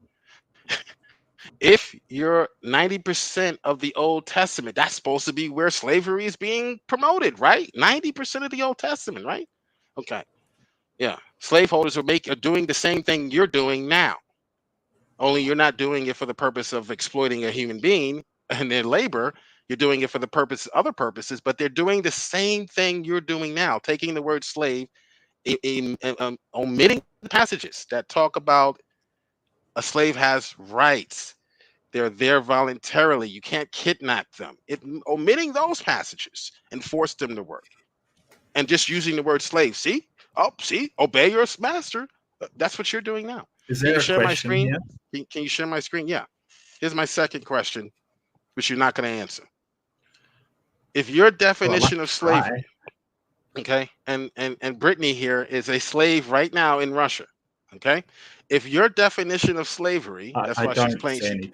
If you're 90% of the Old Testament, that's supposed to be where slavery is being promoted, right? 90% of the Old Testament, right? Okay. Yeah. Slaveholders are doing the same thing you're doing now. Only you're not doing it for the purpose of exploiting a human being and their labor. You're doing it for the other purposes, but they're doing the same thing you're doing now, taking the word slave, omitting passages that talk about a slave has rights. They're there voluntarily. You can't kidnap them. Omitting those passages and force them to work. And just using the word slave. See? Oh, see? Obey your master. That's what you're doing now. Is Can there you a share my question screen? here? Can you share my screen? Yeah. Here's my second question, which you're not going to answer. If your definition of slavery, okay, and Brittany here is a slave right now in Russia, okay? If your definition of slavery, that's why she's playing.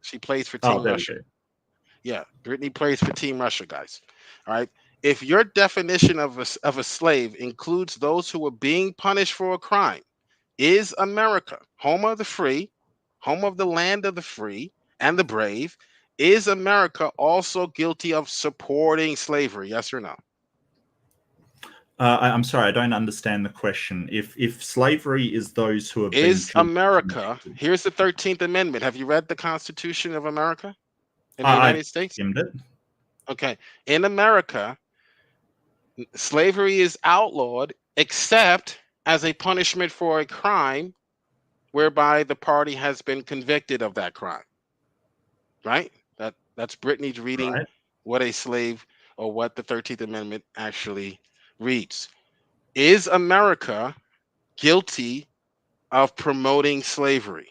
She plays for Team Russia. Yeah, Brittany plays for Team Russia, guys. All right. If your definition of a slave includes those who are being punished for a crime, is America, home of the free, home of the land of the free and the brave, is America also guilty of supporting slavery? Yes or no? I'm sorry, I don't understand the question. If slavery is those who have is America, here's the 13th Amendment. Have you read the Constitution of America in the United States? Okay. In America, slavery is outlawed except as a punishment for a crime whereby the party has been convicted of that crime. Right? That's Brittany's reading what a slave or what the 13th Amendment actually reads. Is America guilty of promoting slavery?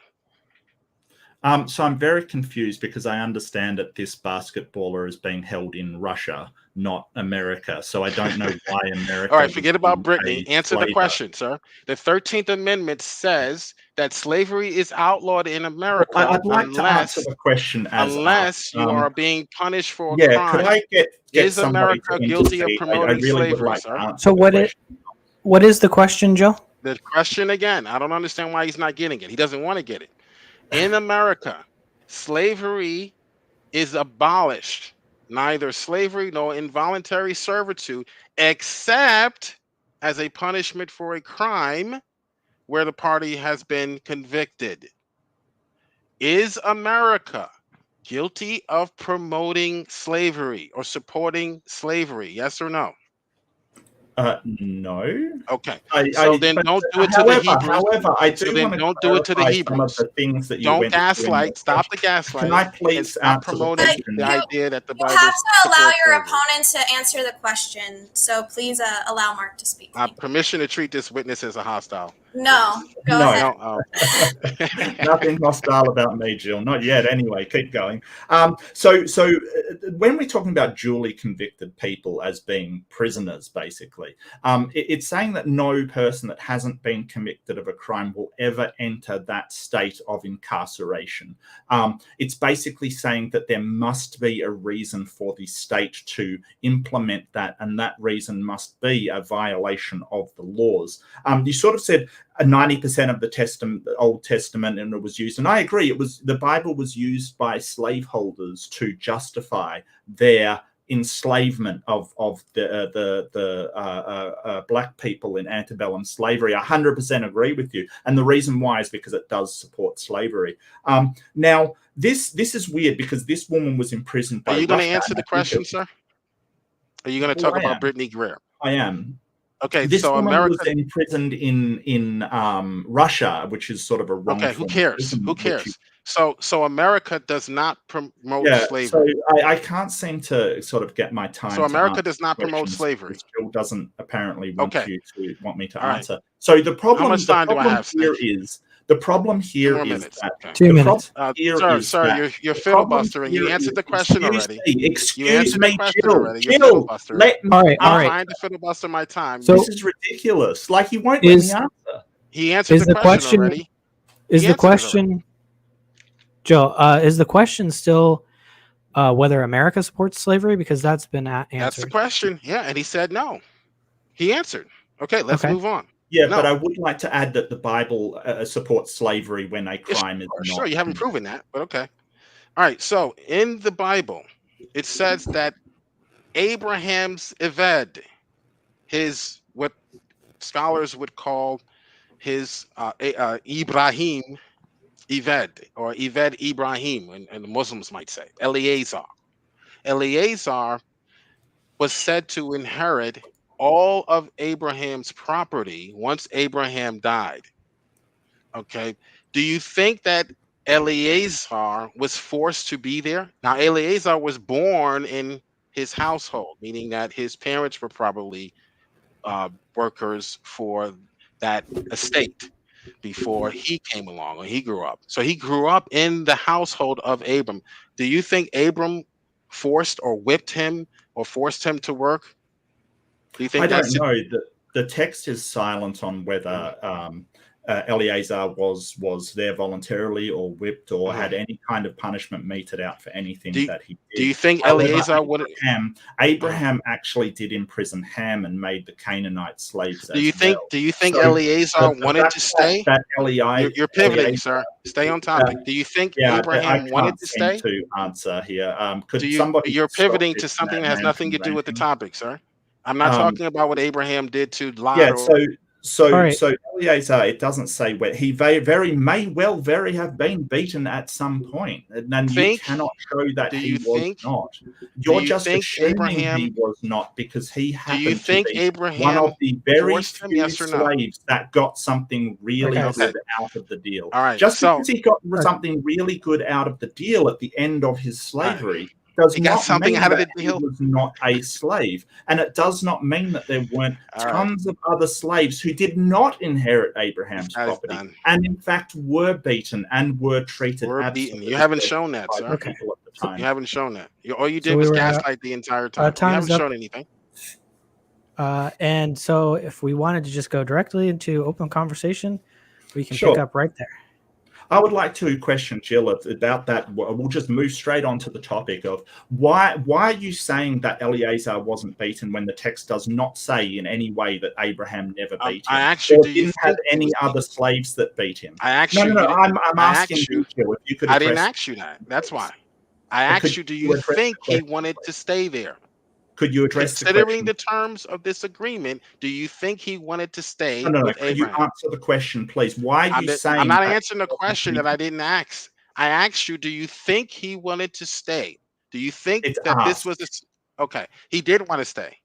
So I'm very confused because I understand that this basketballer is being held in Russia, not America. So I don't know why America. All right, forget about Brittany. Answer the question, sir. The 13th Amendment says that slavery is outlawed in America. Well, I'd like to answer the question unless you are being punished for a crime. Could I get is America guilty of promoting slavery, sir? So what is the question, Joe? The question again. I don't understand why he's not getting it. He doesn't want to get it. In America, slavery is abolished. Neither slavery nor involuntary servitude, except as a punishment for a crime where the party has been convicted. Is America guilty of promoting slavery or supporting slavery? Yes or no? No. Okay. So then don't do it to the Hebrews. However, I do want to don't do it to the Hebrews. Some of the things that you don't gaslight. Stop the gaslight. Can I please stop promoting the idea that the Bible? You have to allow your opponent to answer the question. So please allow Mark to speak. Permission to treat this witness as a hostile. No. Go ahead. Nothing hostile about me, Jill. Not yet. Anyway, keep going. So when we're talking about duly convicted people as being prisoners, basically, it's saying that no person that hasn't been convicted of a crime will ever enter that state of incarceration. It's basically saying that there must be a reason for the state to implement that, and that reason must be a violation of the laws. You sort of said 90% of the Old Testament, and it was used, and I agree, the Bible was used by slaveholders to justify their enslavement of the black people in antebellum slavery. I 100% agree with you, and the reason why is because it does support slavery. Now, this is weird because this woman was imprisoned by. Are you going to answer the question, sir? Are you going to talk about Brittany Greer? I am. Okay, this so woman America was imprisoned in Russia, which is sort of a wrong. Okay, who cares? Who cares? So America does not promote Yeah, so slavery. I can't seem to sort of get my time. So to America answer does not promote questions slavery. because Jill doesn't apparently Okay. want me to All right. answer. So the How much time do I have, here Snake? is the problem 2 here more is minutes. that Okay. 2 minutes. Sir, you're filibustering. You answered the question already. You Excuse answered the me, question Jill. already. You're Jill, filibustering. let me. All right, all I'm right. trying to filibuster my time. So- This is ridiculous. Like he won't let me answer. He answered Is the the question question already. is He the answered it already. question, Joe? Is the question still whether America supports slavery? Because that's been That's the answered. question. Yeah, and he said no. He answered. Okay, let's Okay. move on. Yeah, No. but I would like to add that the Bible supports slavery when a crime is not. Sure, you haven't proven that, but okay. All right, so in the Bible, it says that Abraham's Eved, his what scholars would call his Ibrahim Eved, or Eved Ibrahim, and the Muslims might say Eleazar. Eleazar was said to inherit all of Abraham's property once Abraham died. Okay. Do you think that Eleazar was forced to be there? Now, Eleazar was born in his household, meaning that his parents were probably workers for that estate before he came along or he grew up. So he grew up in the household of Abram. Do you think Abram forced or whipped him or forced him to work? Do you think I don't that's it? know. The text is silent on whether Eleazar was there voluntarily or whipped or had any kind of punishment meted out for anything that he did. Do you think However, Eleazar would? Abraham actually did imprison Ham and made the Canaanite slaves. Do you think? Well. Do you think So, Eleazar wanted to stay? That You're pivoting, sir. Stay on topic. Do you think Abraham wanted to stay? To answer here. Could Do you? somebody You're stop pivoting this to something that man has nothing to from do with the ranting? topic, sir. I'm not talking about what Abraham did to Lot. Yeah. All right. So Eleazar, it doesn't say where he may well have been beaten at some point, and you cannot show that he was not. You're just assuming he was not because he happened to be Abraham one of the very forced him, few yes or no? slaves that got something really Okay. good out of the deal. All right. Just So because he got something really good out of the deal at the end of his slavery does he got not something mean out of that the he deal. was not a slave, and it does not mean that there weren't tons of other slaves who did not inherit Abraham's property, and in fact were beaten and were treated absolutely. You haven't shown that, sir. Okay. You haven't shown that. All you did was gaslight the entire time. You haven't shown anything. And so, if we wanted to just go directly into open conversation, we can pick up right there. I would like to question Jill about that. We'll just move straight on to the topic of why are you saying that Eleazar wasn't beaten when the text does not say in any way that Abraham never beat him? I actually didn't have any other slaves that beat him. I actually no. I'm asking you, Jill, if you could. I didn't ask you that. That's why I asked you. Do you think he wanted to stay there? Could you address considering the terms of this agreement? Do you think he wanted to stay with Abraham? Could you answer the question, please? Why are you saying? I'm not answering the question that I didn't ask. I asked you, do you think he wanted to stay? Do you think that this was okay? He did want to stay.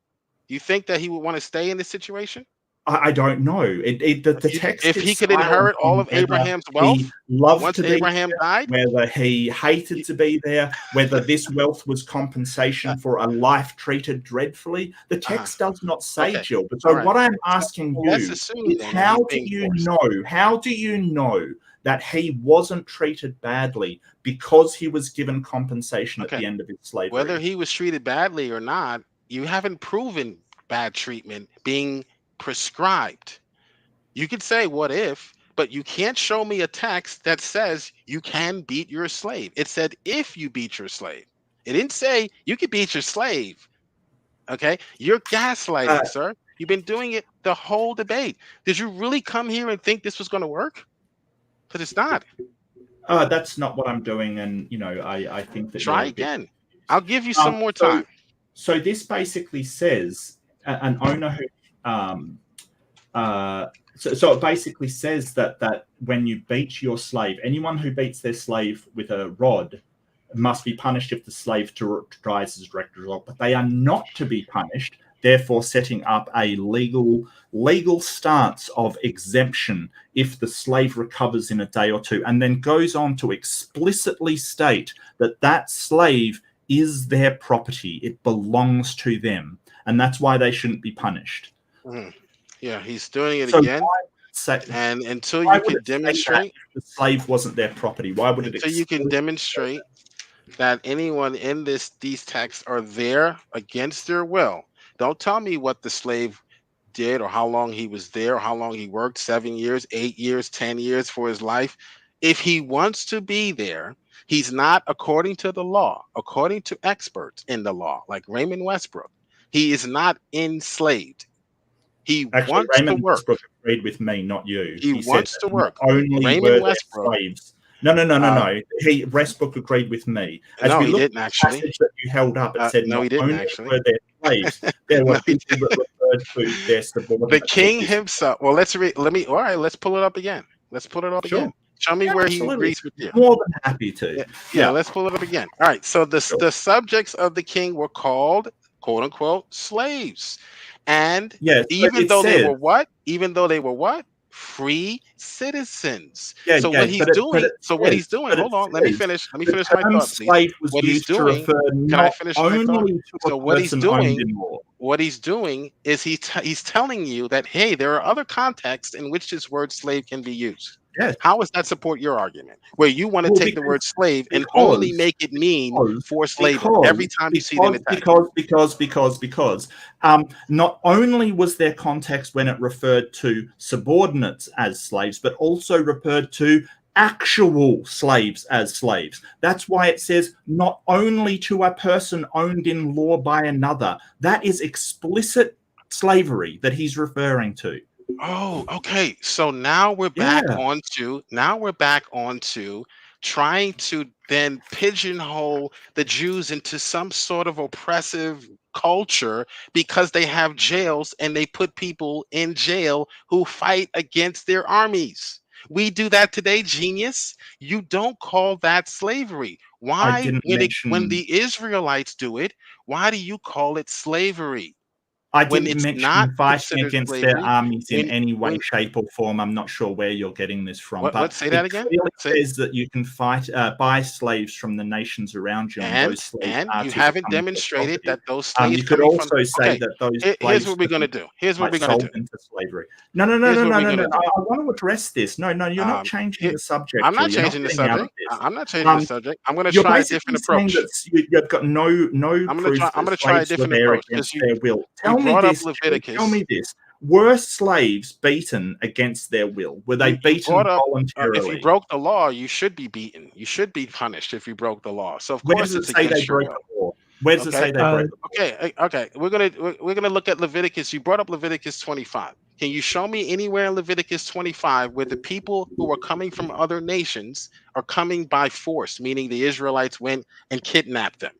Do you think that he would want to stay in this situation? I don't know. The text. If he could inherit all of Abraham's wealth, he loved once to be Abraham died, whether he hated to be there, whether this wealth was compensation for a life treated dreadfully, the text does not say, Jill. But so what I'm asking you is, how do you know? How do you know that he wasn't treated badly because he was given compensation at the end of his slavery? Whether he was treated badly or not, you haven't proven bad treatment being prescribed. You could say what if, but you can't show me a text that says you can beat your slave. It said if you beat your slave. It didn't say you could beat your slave. Okay, you're gaslighting, sir. You've been doing it the whole debate. Did you really come here and think this was going to work? Because it's not. That's not what I'm doing, and I think that try again. I'll give you some more time. So this basically says an owner who so it basically says that when you beat your slave, anyone who beats their slave with a rod must be punished if the slave tries as direct result, but they are not to be punished therefore setting up a legal stance of exemption if the slave recovers in a day or two, and then goes on to explicitly state that that slave is their property. It belongs to them, and that's why they shouldn't be punished. Yeah, he's doing it So again. And until you can demonstrate the slave wasn't their property, why would it? Until you can demonstrate that anyone in these texts are there against their will. Don't tell me what the slave did or how long he was there or how long he worked, 7 years, 8 years, 10 years for his life. If he wants to be there, he's not, according to the law, according to experts in the law, like Raymond Westbrook, he is not enslaved. He wants Raymond to work. Westbrook agreed with me, not you. He wants said to work. Only Raymond were Westbrook. Slaves. No. Westbrook agreed with me. As no, we he looked didn't at the actually. passage that you held up, it said No, not he didn't only actually. were there slaves, there were No, he people that referred to their subordinates. The king himself. Well, let's read. All right, let's pull it up again. Again. Show me where he agrees with you. More than happy to. Yeah, let's pull it up again. All right. So the subjects of the king were called, quote unquote, slaves. And even though they were what? Free citizens. Yeah, so what he's doing, hold on, let me finish my thought, please. What he's doing, can I finish my thought? So what he's doing is he's telling you that, hey, there are other contexts in which this word slave can be used. Yes. How does that support your argument? Where you want to take the word slave and only make it mean forced labor every time you see it in the text? Because not only was there context when it referred to subordinates as slaves, but also referred to actual slaves as slaves. That's why it says not only to a person owned in law by another. That is explicit slavery that he's referring to. Oh, okay. So now we're back onto trying to then pigeonhole the Jews into some sort of oppressive culture because they have jails and they put people in jail who fight against their armies. We do that today, genius. You don't call that slavery. Why, when the Israelites do it, why do you call it slavery? I didn't mention fighting against slavery, their armies in any way, shape, or form. I'm not sure where you're getting this from. What? Say that again. It says that you can buy slaves from the nations around you, and those slaves you haven't demonstrated that those slaves. You could also say that those slaves. Here's what we're going to do. Into slavery. No. I want to address this. No, you're not changing the subject. I'm not changing the subject. I'm not changing the subject. I'm going to try a different approach. You've got no proof. I'm going to try a different approach against their will. Tell me this. Were slaves beaten against their will? Were they beaten voluntarily? If you broke the law, you should be beaten. You should be punished if you broke the law. So of course it's against your will. Where does it say they broke the law? Okay. We're gonna look at Leviticus. You brought up Leviticus 25. Can you show me anywhere in Leviticus 25 where the people who are coming from other nations are coming by force, meaning the Israelites went and kidnapped them?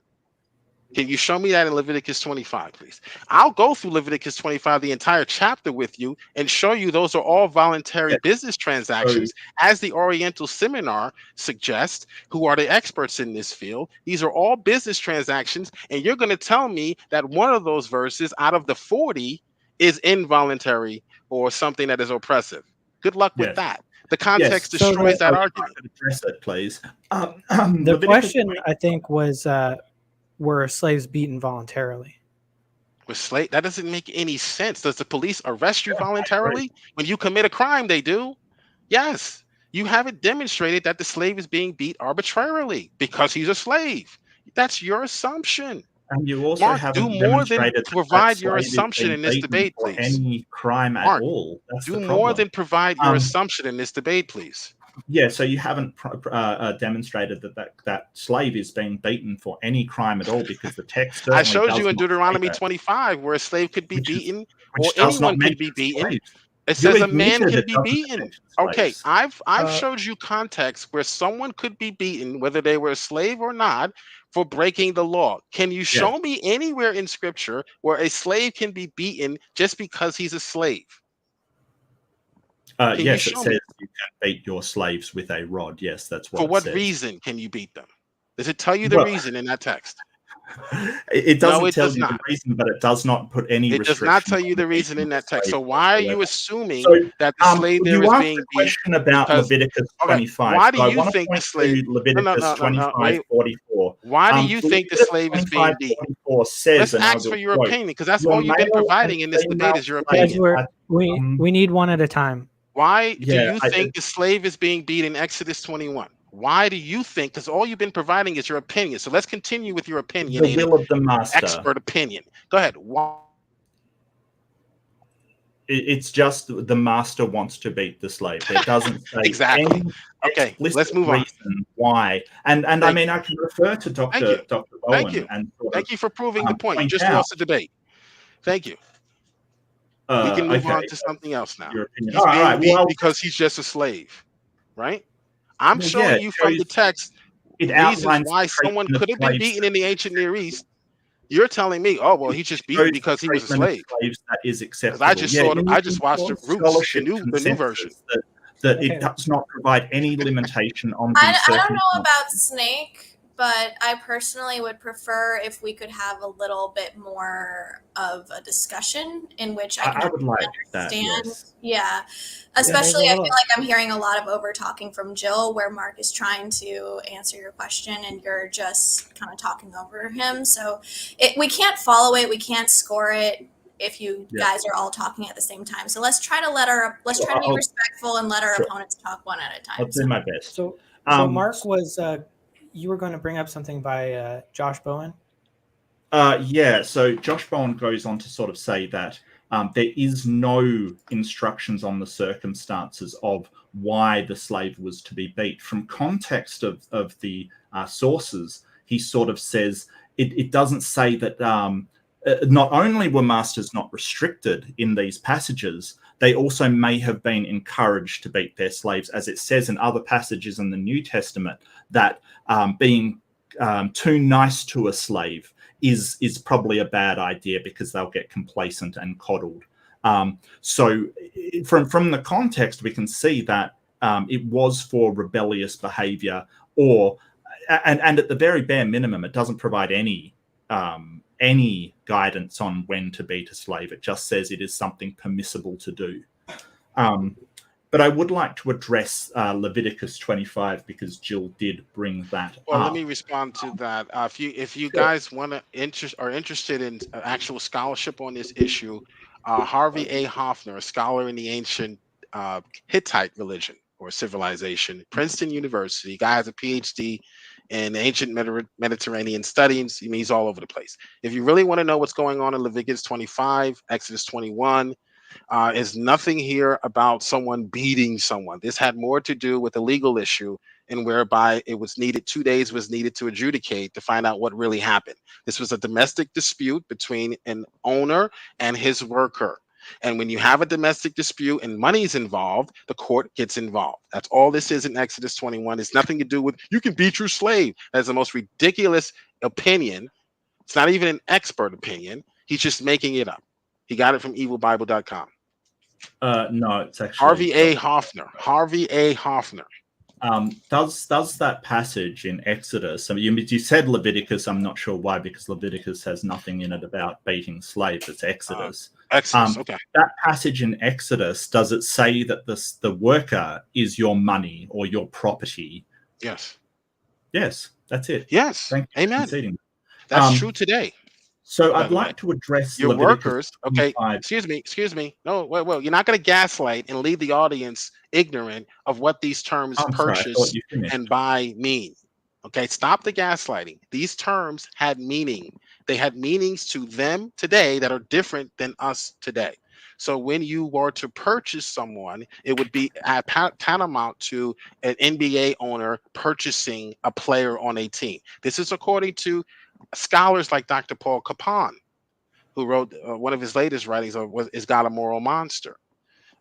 Can you show me that in Leviticus 25, please? I'll go through Leviticus 25, the entire chapter with you, and show you those are all voluntary business transactions, as the Oriental Seminar suggests, who are the experts in this field. These are all business transactions, and you're going to tell me that one of those verses out of the 40 is involuntary or something that is oppressive. Good luck with that. The context destroys that argument. Address it, please. The question, I think, was... were slaves beaten voluntarily? That doesn't make any sense. Does the police arrest you voluntarily? When you commit a crime, they do. Yes. You haven't demonstrated that the slave is being beat arbitrarily because he's a slave. That's your assumption. And you also haven't demonstrated that provide your assumption in this debate, please. Any crime at all. That's do more than provide your assumption in this debate, please. Yeah, so you haven't demonstrated that slave is being beaten for any crime at all, because the text. I showed you in Deuteronomy 25 where a slave could be beaten, or anyone could be beaten. It says a man can be beaten. Okay, I've showed you context where someone could be beaten, whether they were a slave or not, for breaking the law. Can you show me anywhere in Scripture where a slave can be beaten just because he's a slave? Yes, it says you can beat your slaves with a rod. Yes, that's what. For what reason can you beat them? Does it tell you the reason in that text? It doesn't No, it tell does you the not. reason, but it does not put any It does not restriction tell you on the the reason beating in of the that text. slave So why are you whatsoever. assuming So, that the slave there you is asked being a beat question about because Leviticus okay, 25. why do So I you want to think the point slave to Leviticus wait, 25:44. why do you think the Leviticus slave is being beat? 25:44 says, Let's and I ask will for your quote, opinion because that's "Your all you've been male and providing in this debate female is your Guys, slaves opinion. we're are we need one at a time. Why do yeah, you think the slave is being beat in Exodus 21? Why do you think? Because all you've been providing is your opinion. So let's continue with your opinion, the will of the master. expert opinion. Go ahead. Why? It's just the master wants to beat the slave. There doesn't say Exactly. any Okay, explicit let's move on. reason why. And I Thank mean, you. I can refer to Thank you. Dr. Thank Bowen you. and sort of Thank you for proving the point. You point just out. lost the debate. Thank you. We can move Okay, on to something else now. your opinion. He's All being right. beat Well, because he's just a slave, right? I'm yeah, showing you from the text it reasons outlines why the someone treatment of could have been slaves. beaten in the ancient Near East. You're telling me, oh well, It he's just shows beaten the because he was a treatment of slave. slaves that is Because I acceptable. just Yeah, saw, in I just watched the Roots, scholarship the new version. consensus that Okay. it does not provide any limitation on the I don't know circumstances. about Snake, but I personally would prefer if we could have a little bit more of a discussion in which I can I would like that, understand. yes. Yeah. there's Especially, a I feel little- like I'm hearing a lot of over talking from JiL, where Mark is trying to answer your question and you're just kind of talking over him. So we can't follow it. We can't score it if you guys are all talking at the same time. So let's try to be respectful and let our opponents talk one at a time. I'll do my best. So Mark was you were going to bring up something by Josh Bowen. Yeah, so Josh Bowen goes on to sort of say that there is no instructions on the circumstances of why the slave was to be beat. From context of the sources, he sort of says it doesn't say that not only were masters not restricted in these passages, they also may have been encouraged to beat their slaves, as it says in other passages in the New Testament, that being too nice to a slave is probably a bad idea because they'll get complacent and coddled. So from the context, we can see that it was for rebellious behavior, and at the very bare minimum, it doesn't provide any guidance on when to beat a slave. It just says it is something permissible to do. But I would like to address Leviticus 25 because JiL did bring that Well, up. let me respond to that. If you guys want to are interested in actual scholarship on this issue, Harvey A. Hoffner, a scholar in the ancient Hittite religion or civilization, Princeton University, guy has a PhD in ancient Mediterranean studies. I mean, he's all over the place. If you really want to know what's going on in Leviticus 25, Exodus 21, is nothing here about someone beating someone. This had more to do with a legal issue, and whereby it was needed 2 days was needed to adjudicate to find out what really happened. This was a domestic dispute between an owner and his worker. And when you have a domestic dispute and money is involved, the court gets involved. That's all this is in Exodus 21. It's nothing to do with you can beat your slave. That's the most ridiculous opinion. It's not even an expert opinion. He's just making it up. He got it from evilbible.com. No, it's actually Harvey A. Hoffner. Harvey A. Hoffner. Does that passage in Exodus? I mean, you said Leviticus. I'm not sure why, because Leviticus has nothing in it about beating slaves. It's Exodus. Exodus. Okay. That passage in Exodus, does it say that the worker is your money or your property? Yes. Yes, that's it. Yes. Thank you. Amen. Conceding. That's true today. So I'd like to address your Leviticus workers. Okay, 25. excuse me. No, well, you're not going to gaslight and leave the audience ignorant of what these terms purchase and buy mean. Okay, stop the gaslighting. These terms had meaning. They had meanings to them today that are different than us today. So when you were to purchase someone, it would be tantamount to an NBA owner purchasing a player on a team. This is according to scholars like Dr. Paul Capon, who wrote one of his latest writings is God a Moral Monster?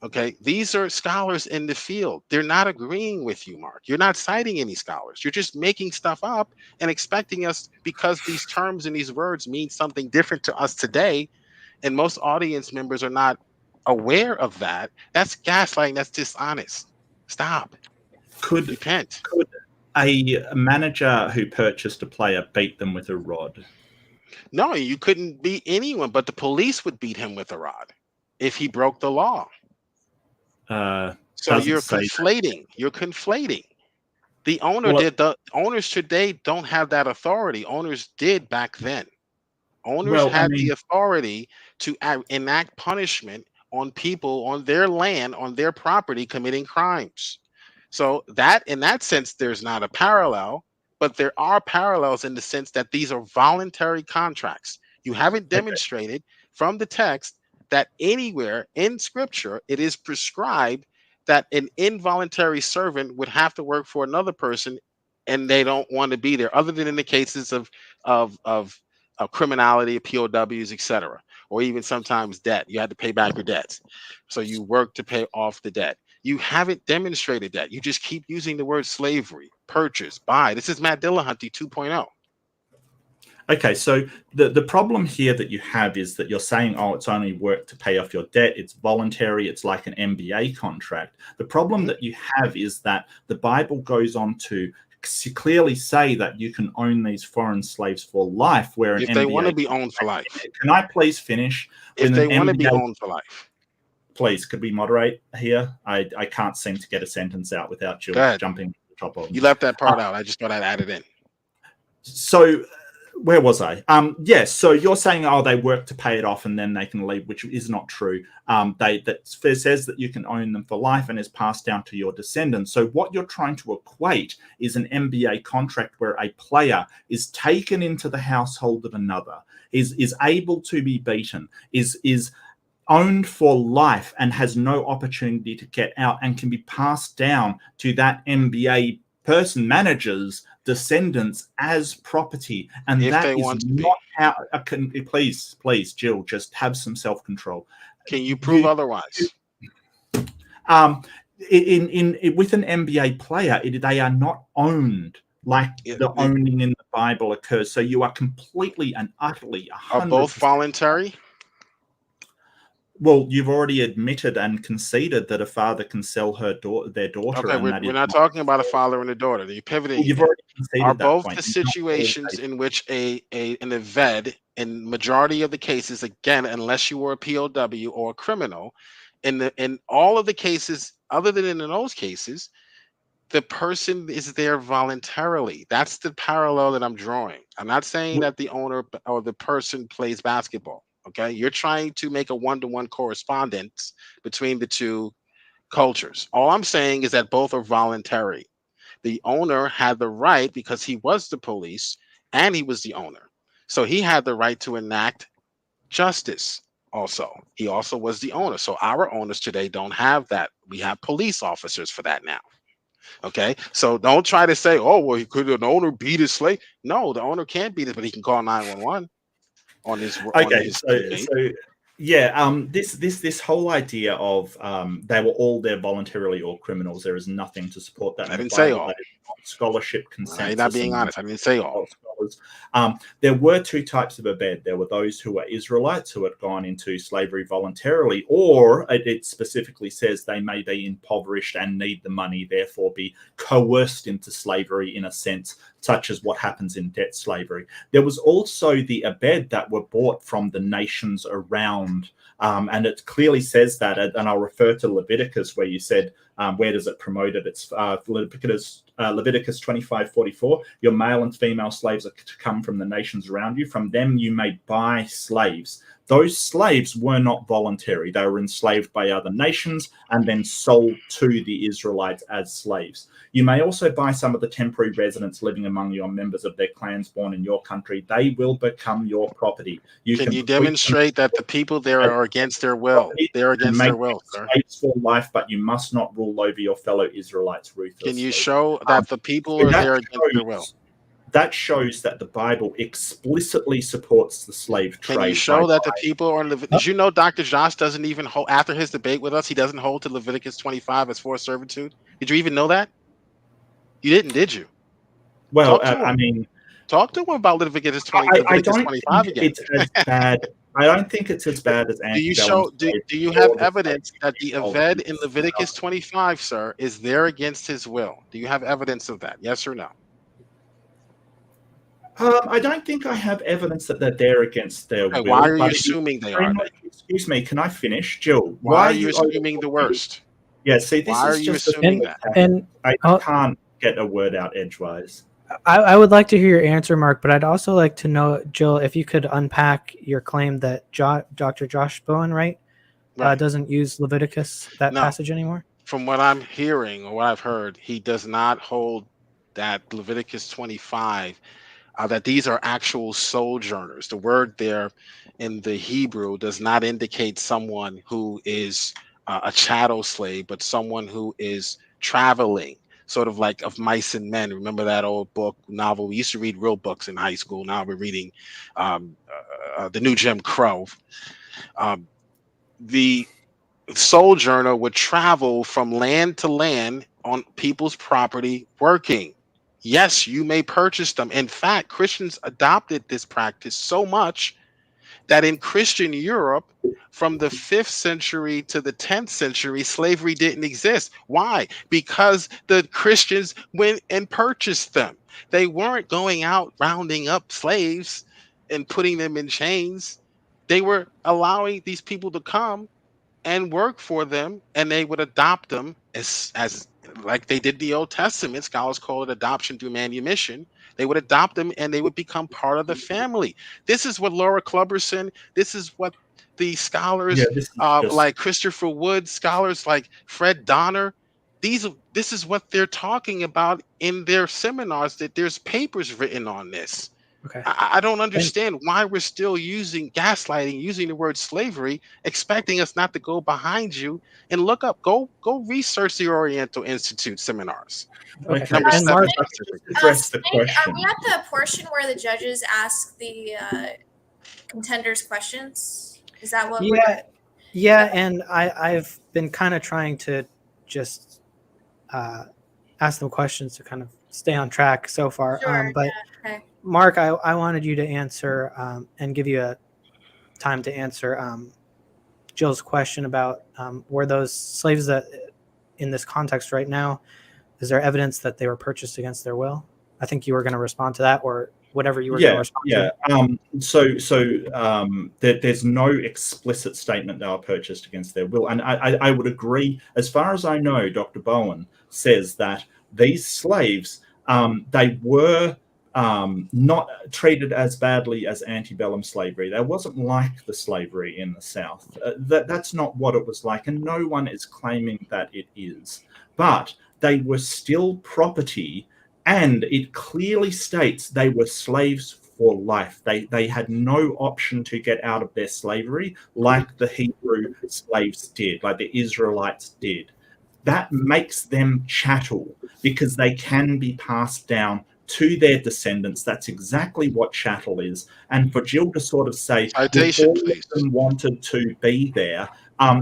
Okay, these are scholars in the field. They're not agreeing with you, Mark. You're not citing any scholars. You're just making stuff up and expecting us, because these terms and these words mean something different to us today, and most audience members are not aware of that. That's gaslighting. That's dishonest. Stop. Repent. Could a manager who purchased a player beat them with a rod? No, you couldn't beat anyone, but the police would beat him with a rod if he broke the law. So Doesn't you're say that. conflating. You're conflating. The owner Well, did. The owners today don't have that authority. Owners did back then. Owners well, I had the mean, authority to enact punishment on people on their land, on their property, committing crimes. So that, in that sense, there's not a parallel, but there are parallels in the sense that these are voluntary contracts. You haven't okay. demonstrated from the text that anywhere in Scripture it is prescribed that an involuntary servant would have to work for another person, and they don't want to be there, other than in the cases of criminality, POWs, etc., or even sometimes debt. You had to pay back your debts, so you work to pay off the debt. You haven't demonstrated that. You just keep using the word slavery, purchase, buy. This is Matt Dillahunty 2.0. Okay, so the problem here that you have is that you're saying, oh, it's only work to pay off your debt. It's voluntary. It's like an MBA contract. The problem that you have is that the Bible goes on to clearly say that you can own these foreign slaves for life, where an If they MBA want to be owned for life. Can I please finish? If With they an want to be MBA, owned for life. please, could we moderate here? I can't seem to get a sentence out without Go JiL ahead. jumping to the top of me. You left that part out. I just thought I'd add it in. So where was I? Yes. So you're saying, oh, they work to pay it off and then they can leave, which is not true. That says that you can own them for life and is passed down to your descendants. So what you're trying to equate is an MBA contract where a player is taken into the household of another, is able to be beaten, is owned for life and has no opportunity to get out, and can be passed down to that MBA person manager's descendants as property. And If that they is want to be. not how please JiL, just have some self-control. Can you prove otherwise? With an MBA player, they are not owned like the owning in the Bible occurs. So you are completely and utterly 100%. Are both voluntary? Well, you've already admitted and conceded that a father can sell their daughter. Okay, And we're not talking about a father and a daughter. You pivoting. You've already conceded Are that both point. the situations in which an eved, in majority of the cases, again, unless you were a POW or a criminal, in all of the cases, other than in those cases, the person is there voluntarily. That's the parallel that I'm drawing. I'm not saying that the owner or the person plays basketball. Okay, you're trying to make a one-to-one correspondence between the two cultures. All I'm saying is that both are voluntary. The owner had the right, because he was the police and he was the owner, so he had the right to enact justice. Also, he also was the owner. So our owners today don't have that. We have police officers for that now. Okay, so don't try to say, oh, well, could an owner beat his slave? No, the owner can't beat it, but he can call 911 on his so yeah, this whole idea of they were all there voluntarily or criminals, there is nothing to support that. I didn't say all. Scholarship consensus. You're not being honest. I didn't say all. Scholars. There were two types of abed. There were those who were Israelites who had gone into slavery voluntarily, or it specifically says they may be impoverished and need the money, therefore be coerced into slavery in a sense, such as what happens in debt slavery. There was also the abed that were bought from the nations around, and it clearly says that, and I'll refer to Leviticus, where you said, where does it promote it? It's Leviticus 25:44. Your male and female slaves are to come from the nations around you. From them you may buy slaves. Those slaves were not voluntary. They were enslaved by other nations and then sold to the Israelites as slaves. You may also buy some of the temporary residents living among you, members of their clans born in your country. They will become your property. Can you demonstrate that the people there are against their will? They're against their will, sir. Slaves for life, but you must not rule over your fellow Israelites ruthlessly. Can you show that the people are there against their will? That shows that the Bible explicitly supports the slave trade. Can you show that the people are in Did you know Dr. Josh doesn't even hold, after his debate with us, he doesn't hold to Leviticus 25 as forced servitude? Did you even know that? You didn't, did you? Well, I mean, talk to him about Leviticus 25 again. It's as bad. I don't think it's as bad as do you have evidence that the eved in Leviticus 25, sir, is there against his will? Do you have evidence of that? Yes or no? I don't think I have evidence that they're there against their Okay, will. why are you but assuming they are then? excuse me, can I finish, Jill? Why are Are you you assuming the worst? Yeah, see, this Why are is you just the assuming thing And with that? and I uh, can't get a word out edgewise. I would like to hear your answer, Mark, but I'd also like to know, Jill, if you could unpack your claim that Dr. Josh Bowen, right, Right. doesn't use Leviticus, that No, passage anymore. from what I'm hearing or what I've heard, he does not hold that Leviticus 25, that these are actual sojourners. The word there in the Hebrew does not indicate someone who is a chattel slave, but someone who is traveling, sort of like of mice and men. Remember that old book novel? We used to read real books in high school. Now we're reading the new Jim Crow. Um, the sojourner would travel from land to land on people's property working. Yes, you may purchase them. In fact, Christians adopted this practice so much that in Christian Europe, from the 5th century to the 10th century, slavery didn't exist. Why? Because the Christians went and purchased them. They weren't going out rounding up slaves and putting them in chains. They were allowing these people to come and work for them, and they would adopt them as like they did the Old Testament. Scholars call it adoption through manumission. They would adopt them and they would become part of the family. This is what Laura Clubberson, this is what the Yeah, scholars this is just like Christopher Wood, scholars like Fred Donner, this is what they're talking about in their seminars, that there's papers written on this. Okay. I don't And understand why we're still using gaslighting, using the word slavery, expecting us not to go behind you and look up, go research the Oriental Institute seminars. okay. okay. Number And seven Mark, specifically. Address the Snake, are we question. at the portion where the judges ask the contenders questions? Is that what we're yeah, doing? yeah, and I've been kind of trying to just ask them questions to kind of stay on track so far. Sure. But Yeah. Okay. Mark, I wanted you to answer and give you a time to answer Jill's question about were those slaves that in this context right now, is there evidence that they were purchased against their will? I think you were going to respond to that, or whatever you were going to Yeah, respond yeah. There's no explicit statement they were purchased against their will, and I would agree. As far as I know, Dr. Bowen says that these slaves they were not treated as badly as antebellum slavery. There wasn't like the slavery in the South. That's not what it was like, and no one is claiming that it is. But they were still property, and it clearly states they were slaves for life. They had no option to get out of their slavery like the Hebrew slaves did, like the Israelites did. That makes them chattel because they can be passed down to their descendants. That's exactly what chattel is. And for Jill to sort of say, well, Citation, all of please. them wanted to be there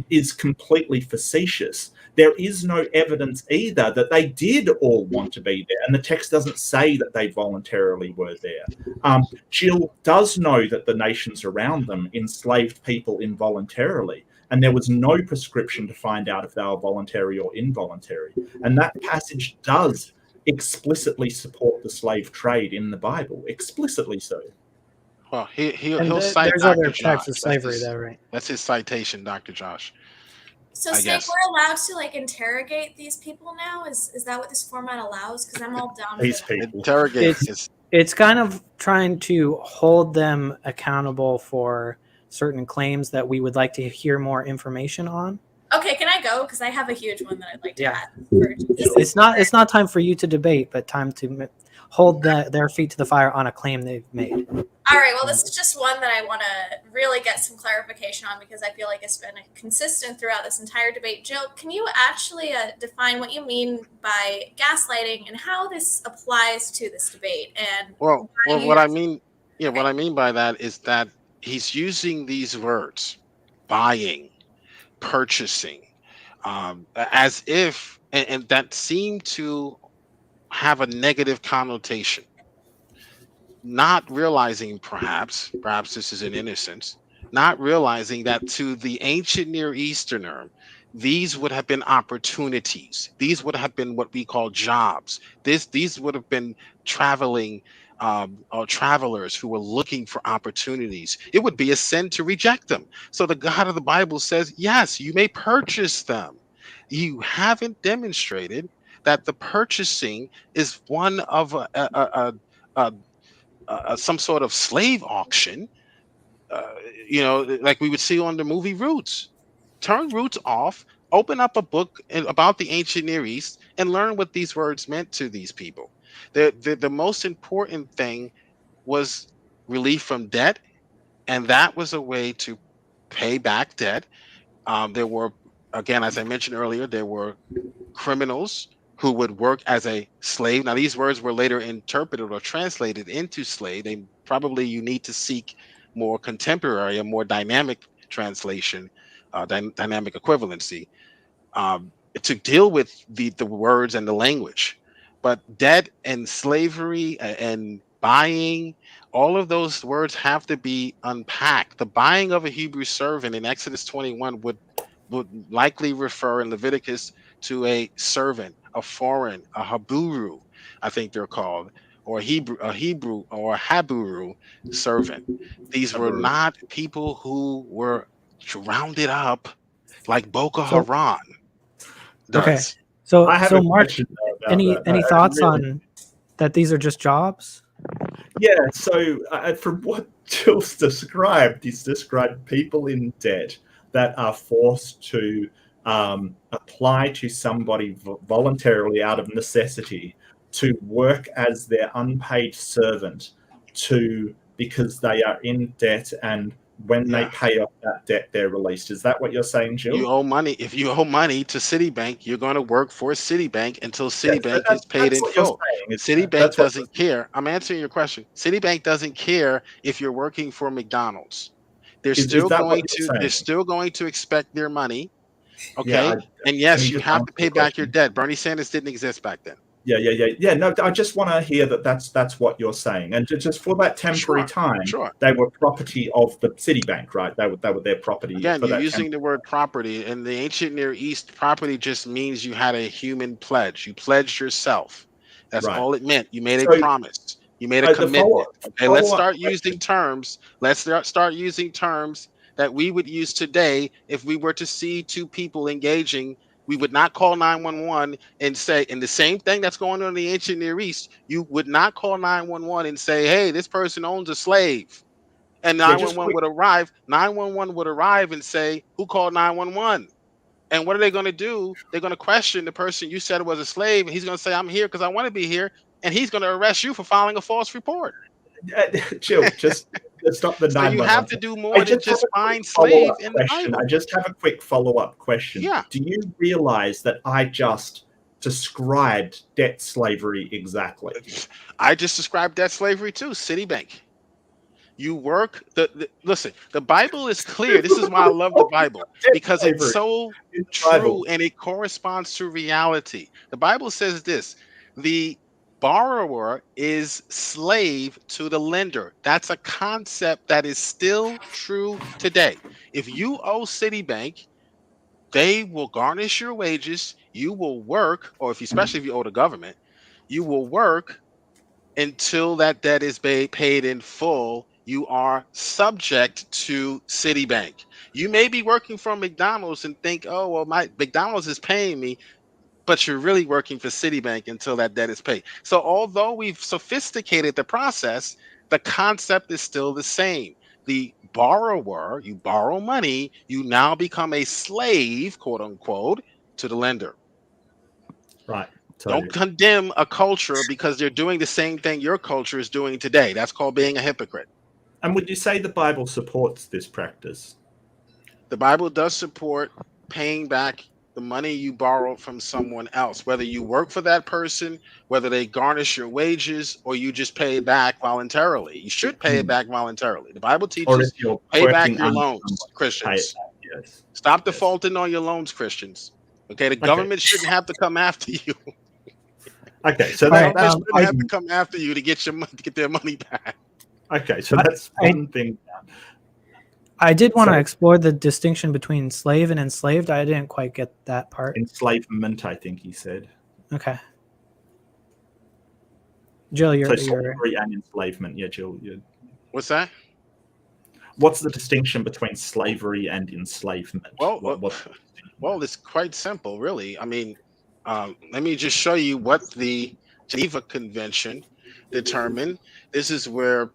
is completely facetious. There is no evidence either that they did all want to be there. And the text doesn't say that they voluntarily were there. Jill does know that the nations around them enslaved people involuntarily. And there was no prescription to find out if they were voluntary or involuntary. And that passage does explicitly support the slave trade in the Bible, explicitly so. Well, and he'll cite there's Dr. other Josh. texts of slavery, though, right? That's his citation, Dr. Josh. So, I Snake, guess. we're allowed to like interrogate these people now. Is that what this format allows? Because I'm all down These for people. Interrogate It's is it's kind of trying to hold them accountable for certain claims that we would like to hear more information on. that. Okay, can I go? Because I have a huge one that I'd like to Yeah. add. This is It's not time for you to debate, but time to hold their feet to the fire on a claim they've made. all right. Well, this is just one that I want to really get some clarification on because I feel like it's been consistent throughout this entire debate. Jill, can you actually define what you mean by gaslighting and how this applies to this debate? And well, you- what I mean, yeah, Okay. what I mean by that is that he's using these words, buying, purchasing, as if, and that seem to have a negative connotation, not realizing perhaps this is an innocence, not realizing that to the ancient Near Easterner, these would have been opportunities. These would have been what we call jobs. These would have been traveling or travelers who were looking for opportunities. It would be a sin to reject them. So the God of the Bible says, yes, you may purchase them. You haven't demonstrated that the purchasing is one of a, some sort of slave auction, uh, like we would see on the movie Roots. Turn Roots off, open up a book about the ancient Near East, and learn what these words meant to these people. The most important thing was relief from debt, and that was a way to pay back debt. There were, again, as I mentioned earlier, there were criminals who would work as a slave. Now, these words were later interpreted or translated into slave. They probably you need to seek more contemporary, a more dynamic translation, dynamic equivalency, to deal with the words and the language. But debt and slavery and buying, all of those words have to be unpacked. The buying of a Hebrew servant in Exodus 21 would likely refer in Leviticus to a servant, a foreign, a haburu, I think they're called, or a Hebrew or a haburu servant. These were not people who were rounded up like Boko So Haram okay, does. so I have so a Mark, question though about any that. any thoughts on that? These are just jobs. Yeah, so from what Jill's described, he's described people in debt that are forced to apply to somebody voluntarily out of necessity to work as their unpaid servant because they are in debt, and when they Yeah. pay off that debt, they're released. Is that what you're saying, Jill? You owe money. If you owe money to Citibank, you're going to work for Citibank until Yeah, Citibank is paid that's in what you're full. saying. Citibank That's what. doesn't care. I'm answering your question. Citibank doesn't care if you're working for McDonald's. Is that what you're They're saying? still going to expect their money. Yeah. Okay. And Can yes, you you just have answer to the pay back your question? debt. Bernie Sanders didn't exist back then. Yeah. No, I just want to hear that's what you're saying, and just for that temporary Sure. time, Sure. they were property of the Citibank, right? They were their property Again, for you're that using temporary. the word property. In the ancient Near East, property just means you had a human pledge. You pledged yourself. That's Right. all it meant. You made a So promise. You made a the commitment. Okay, let's follow up start using question. terms. Let's start using terms that we would use today if we were to see two people engaging. We would not call 911 and say, and the same thing that's going on in the ancient Near East, you would not call 911 and say, hey, this person owns a slave. And Yeah, just 911 quick. would arrive. 911 would arrive and say, who called 911? And what are they going to do? They're going to question the person you said was a slave. And he's going to say, I'm here because I want to be here. And he's going to arrest you for filing a false report. Jill, just stop the So you have 911. to do I more than just have just a quick find follow slave up in the question. I Bible. just have a quick follow up question. Yeah. Do you realize that I just described debt slavery exactly? I just described that slavery too. Citibank. You work listen, the Bible is clear. This is why I love the Bible, Debt because it's slavery so in the true Bible. and it corresponds to reality. The Bible says this: the borrower is slave to the lender. That's a concept that is still true today. If you owe Citibank, they will garnish your wages. You will work, or especially if you owe the government, you will work until that debt is paid in full. You are subject to Citibank. You may be working for McDonald's and think, oh, well, my McDonald's is paying me, but you're really working for Citibank until that debt is paid. So although we've sophisticated the process, the concept is still the same. The borrower, you borrow money, you now become a slave, quote unquote, to the lender. Right. So, Don't condemn a culture because they're doing the same thing your culture is doing today. That's called being a hypocrite. and would you say the Bible supports this practice? The Bible does support paying back the money you borrowed from someone else, whether you work for that person, whether they garnish your wages, or you just pay it back voluntarily. You should pay it back voluntarily. The Bible Or if teaches you're pay back working your under loans, someone to pay it Christians. back? Yes. Stop Yes. defaulting on your loans, Christians. Okay, the Okay. government shouldn't have to come after you. Okay, so All right, that's Shouldn't have to come after you to get their money back. okay. So that's one thing. I did want to So- explore the distinction between slave and enslaved. I didn't quite get that part. Enslavement, I think he said. Okay. Jill, So you're slavery and enslavement. Yeah, Jill. What's that? What's the distinction between slavery and enslavement? Well, What well, it's quite simple, really. I mean, let me just show you what the Geneva Convention determined. This is where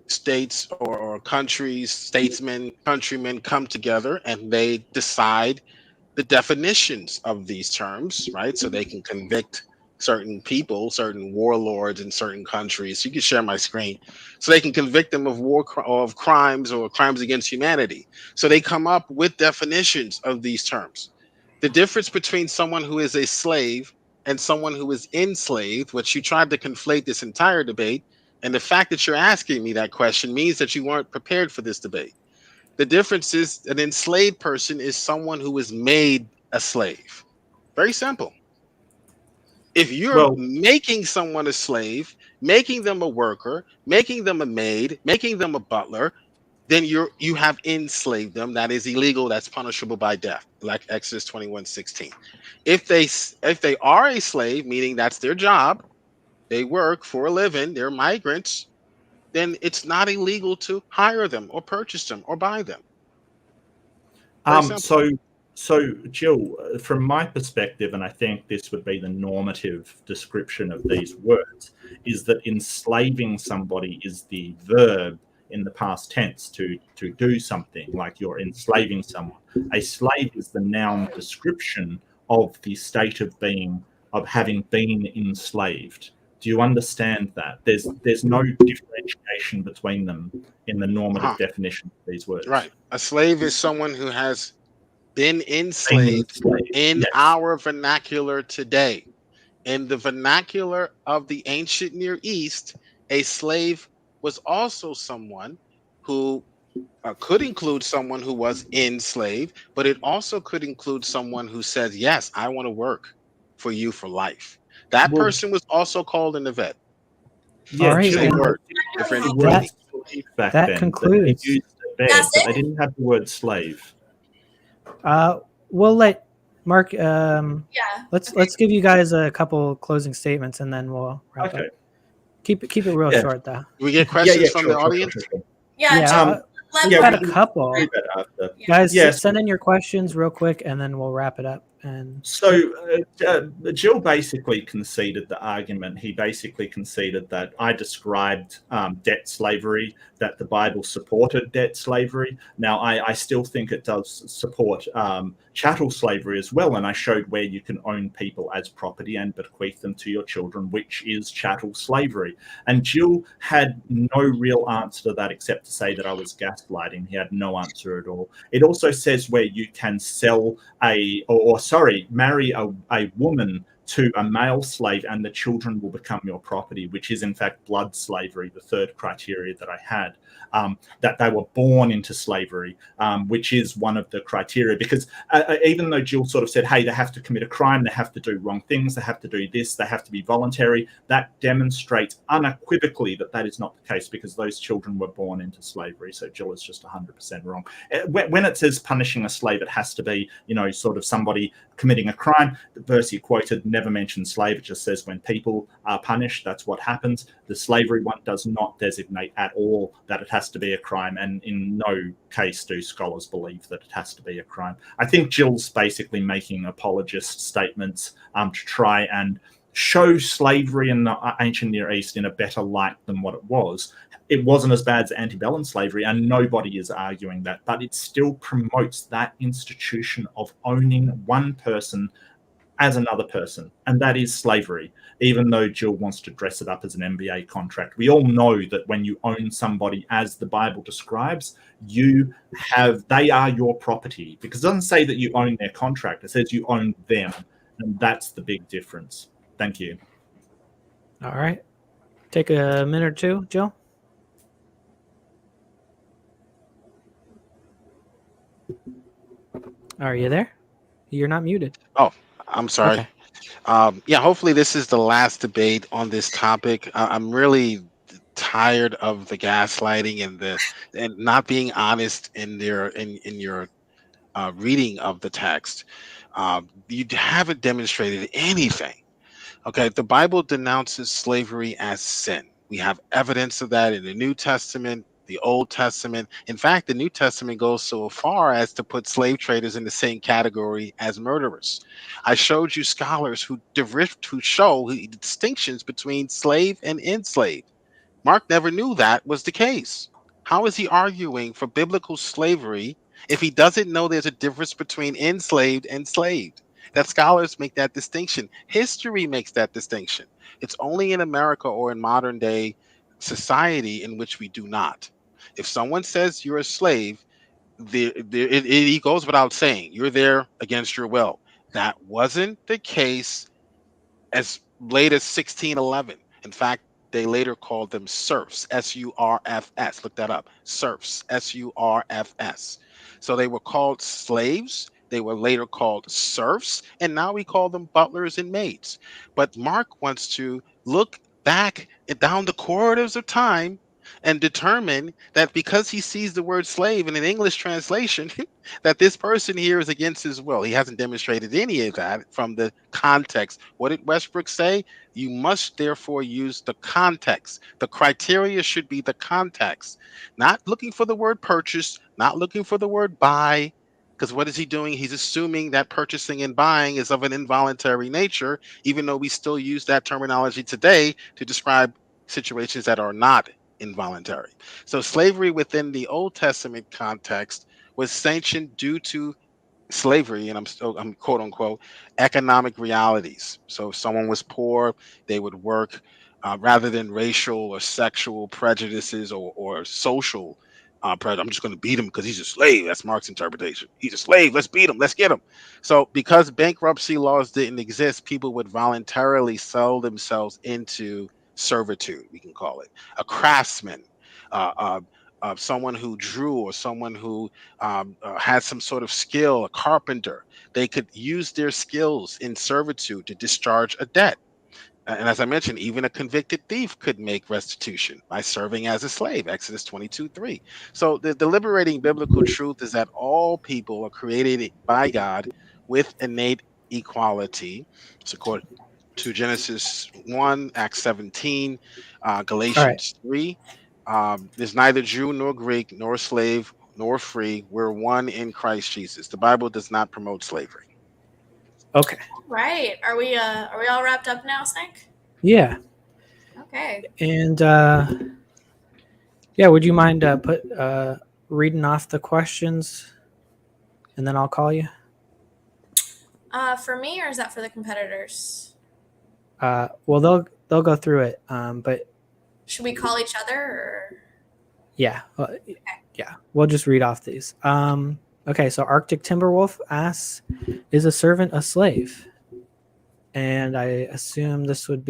states or countries, statesmen, countrymen come together and they decide the definitions of these terms, right? So they can convict certain people, certain warlords in certain countries. You can share my screen. So they can convict them of of crimes or crimes against humanity. So they come up with definitions of these terms. The difference between someone who is a slave and someone who is enslaved, which you tried to conflate this entire debate, and the fact that you're asking me that question means that you weren't prepared for this debate. The difference is an enslaved person is someone who is made a slave. Very simple. If you're well, making someone a slave, making them a worker, making them a maid, making them a butler, then you have enslaved them. That is illegal. That's punishable by death, like Exodus 21:16. If they are a slave, meaning that's their job, they work for a living, they're migrants, then it's not illegal to hire them or purchase them or buy them. Very simple. So Jill, from my perspective, and I think this would be the normative description of these words, is that enslaving somebody is the verb in the past tense to do something, like you're enslaving someone. A slave is the noun description of the state of being, of having been enslaved. Do you understand that? There's no differentiation between them in the normative definition of these words. Right. A slave is someone who has been Being enslaved enslaved, in yes. our vernacular today. In the vernacular of the ancient Near East, a slave was also someone who could include someone who was enslaved, but it also could include someone who says, yes, I want to work for you for life. That Well, person was also called an evet. All yeah, right. Jill, Same And word, different the meaning. word slave back that then. concludes. They used a bed, That's but it? they didn't have the word slave. We'll let Mark. Yeah. Let's give you guys a couple closing statements, and then we'll wrap Okay. up. Keep it real Yeah. short, though. Do we get questions from the audience? Sure. Yeah. Yeah, Jill, let we've yeah, got Mark- a couple. Do that after. Guys, Yes. send in your questions real quick, and then we'll wrap it up. And So Jill basically conceded the argument. He basically conceded that I described debt slavery, that the Bible supported debt slavery. Now, I still think it does support chattel slavery as well. And I showed where you can own people as property and bequeath them to your children, which is chattel slavery. And Jill had no real answer to that except to say that I was gaslighting. He had no answer at all. It also says where you can sell marry a woman to a male slave and the children will become your property, which is in fact blood slavery, the third criteria that I had, that they were born into slavery, which is one of the criteria. Because even though Jill sort of said, hey, they have to commit a crime, they have to do wrong things, they have to do this, they have to be voluntary, that demonstrates unequivocally that that is not the case, because those children were born into slavery. So Jill is just 100% wrong. When it says punishing a slave, it has to be, sort of somebody committing a crime. The verse you quoted never mentions slave. It just says when people are punished, that's what happens. The slavery one does not designate at all that it has to be a crime, and in no case do scholars believe that it has to be a crime. I think Jill's basically making apologist statements to try and show slavery in the ancient Near East in a better light than what it was. It wasn't as bad as antebellum slavery, and nobody is arguing that, but it still promotes that institution of owning one person as another person, and that is slavery. Even though Jill wants to dress it up as an MBA contract, we all know that when you own somebody as the Bible describes, they are your property, because it doesn't say that you own their contract, it says you own them, and that's the big difference. Thank you. all right, take a minute or two, Jill. Are you there? You're not muted. Oh, I'm sorry. Okay. Hopefully this is the last debate on this topic. I'm really tired of the gaslighting and not being honest in your reading of the text. You haven't demonstrated anything. Okay, the Bible denounces slavery as sin. We have evidence of that in the New Testament, the Old Testament. In fact, the New Testament goes so far as to put slave traders in the same category as murderers. I showed you scholars who show the distinctions between slave and enslaved. Mark never knew that was the case. How is he arguing for biblical slavery if he doesn't know there's a difference between enslaved and slaved? That scholars make that distinction. History makes that distinction. It's only in America or in modern day society in which we do not. If someone says you're a slave, it goes without saying you're there against your will. That wasn't the case as late as 1611. In fact, they later called them serfs, Surfs. Look that up. Serfs, Surfs. So they were called slaves. They were later called serfs. And now we call them butlers and maids. But Mark wants to look back and down the corridors of time and determine that because he sees the word slave in an English translation, that this person here is against his will. He hasn't demonstrated any of that from the context. What did Westbrook say? You must therefore use the context. The criteria should be the context, not looking for the word purchase, not looking for the word buy. Because what is he doing? He's assuming that purchasing and buying is of an involuntary nature, even though we still use that terminology today to describe situations that are not involuntary. So slavery within the Old Testament context was sanctioned due to slavery, and I'm quote unquote economic realities. So if someone was poor, they would work rather than racial or sexual prejudices or social prejudice. I'm just going to beat him because he's a slave. That's Mark's interpretation. He's a slave. Let's beat him. Let's get him. So because bankruptcy laws didn't exist, people would voluntarily sell themselves into servitude. We can call it a craftsman. Uh, uh, Someone who drew or someone who had some sort of skill, a carpenter, they could use their skills in servitude to discharge a debt. And as I mentioned, even a convicted thief could make restitution by serving as a slave, Exodus 22:3. So the liberating biblical truth is that all people are created by God with innate equality. So according to Genesis 1, Acts 17, All right. Galatians 3. There's neither Jew nor Greek, nor slave, nor free. We're one in Christ Jesus. The Bible does not promote slavery. Okay. Right. Are we all wrapped up now, Snake? Yeah. Okay. And yeah, would you mind reading off the questions, and then I'll call you? For me, or is that for the competitors? Well, they'll go through it. But Should we call each other or? yeah, yeah, we'll just read off these. Okay, so Arctic Timberwolf asks, "Is a servant a slave?" And I assume this could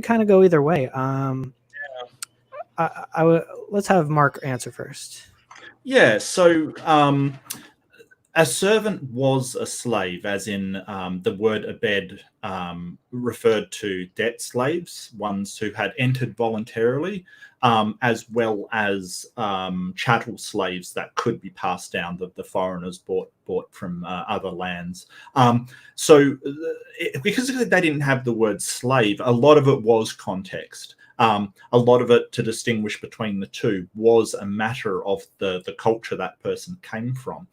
kind of go either way. Let's have Mark answer first. Yeah. So a servant was a slave, as in the word abed referred to debt slaves, ones who had entered voluntarily, as well as chattel slaves that could be passed down, that the foreigners bought from other lands. Because they didn't have the word slave, a lot of it was context. A lot of it, to distinguish between the two, was a matter of the culture that person came from.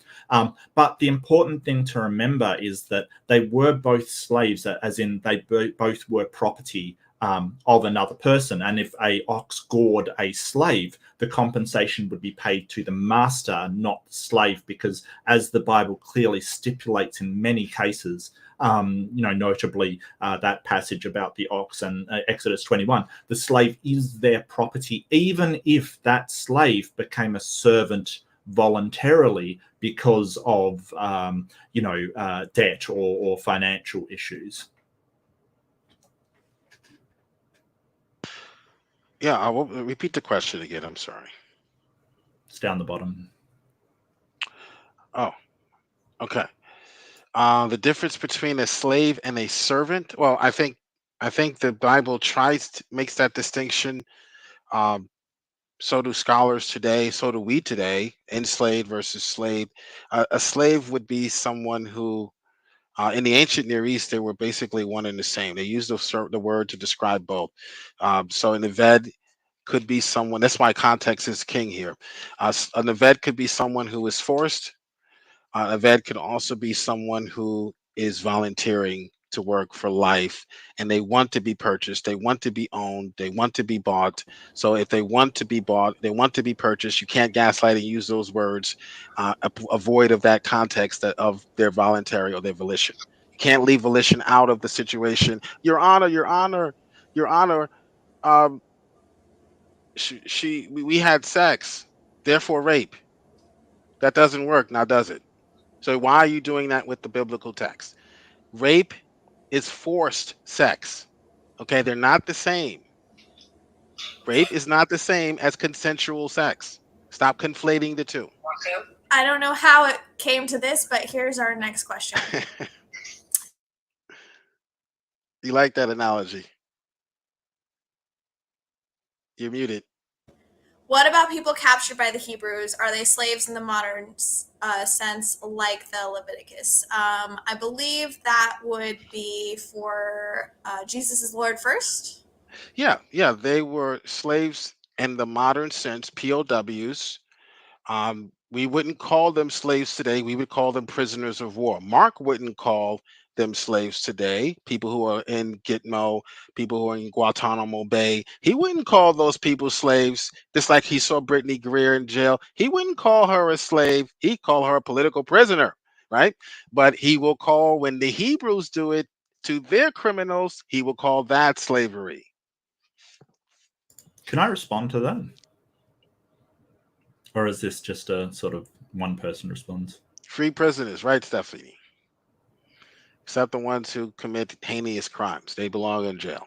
But the important thing to remember is that they were both slaves, as in they both were property of another person. And if a ox gored a slave, the compensation would be paid to the master, not the slave, because as the Bible clearly stipulates in many cases, notably that passage about the ox and Exodus 21, the slave is their property, even if that slave became a servant voluntarily because of debt or financial issues. Yeah, I will repeat the question again. I'm sorry. It's down the bottom. Oh, okay. The difference between a slave and a servant. Well, I think the Bible makes that distinction. Um, so do scholars today. So do we today. Enslaved versus slave. A slave would be someone who In the ancient Near East, they were basically one and the same. They used the word to describe both. So an Neved could be someone. That's why context is king here. A Neved could be someone who is forced. A vet could also be someone who is volunteering to work for life, and they want to be purchased, they want to be owned, they want to be bought. So if they want to be bought, they want to be purchased, you can't gaslight and use those words avoid of that context of their voluntary or their volition. You can't leave volition out of the situation. Your Honor, Your Honor, Your Honor, um, we had sex, therefore rape. That doesn't work now, does it? So why are you doing that with the biblical text? Rape is forced sex. Okay, they're not the same. Rape is not the same as consensual sex. Stop conflating the two. I don't know how it came to this, but here's our next question. You like that analogy? You're muted. What about people captured by the Hebrews? Are they slaves in the modern sense, like the Leviticus? I believe that would be for Jesus is Lord first. Yeah, they were slaves in the modern sense, POWs. We wouldn't call them slaves today. We would call them prisoners of war. Mark wouldn't call them slaves today. People who are in Gitmo, people who are in Guantanamo Bay, he wouldn't call those people slaves. Just like he saw Brittany Greer in jail, he wouldn't call her a slave. He'd call her a political prisoner, right? But he will call, when the Hebrews do it to their criminals, he will call that slavery. Can I respond to that? Or is this just a sort of one person response? Free prisoners, right, Stephanie? Except the ones who commit heinous crimes. They belong in jail.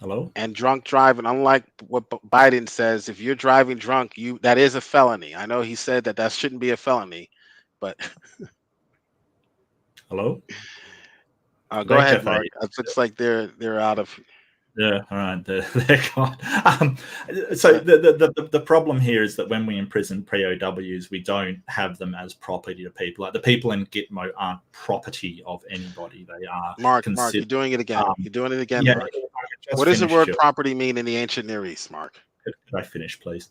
Hello? And drunk driving, unlike what Biden says, if you're driving drunk, that is a felony. I know he said that shouldn't be a felony, but Hello? go ahead, Mark. It looks like they're out of. Yeah, all right, they're gone. So the problem here is that when we imprison POWs, we don't have them as property to people. Like the people in Gitmo aren't property of anybody. They are Mark, you're doing it again. You're doing it again, yeah, Mark. What does the word property mean in the ancient Near East, Mark? Could I finish, please?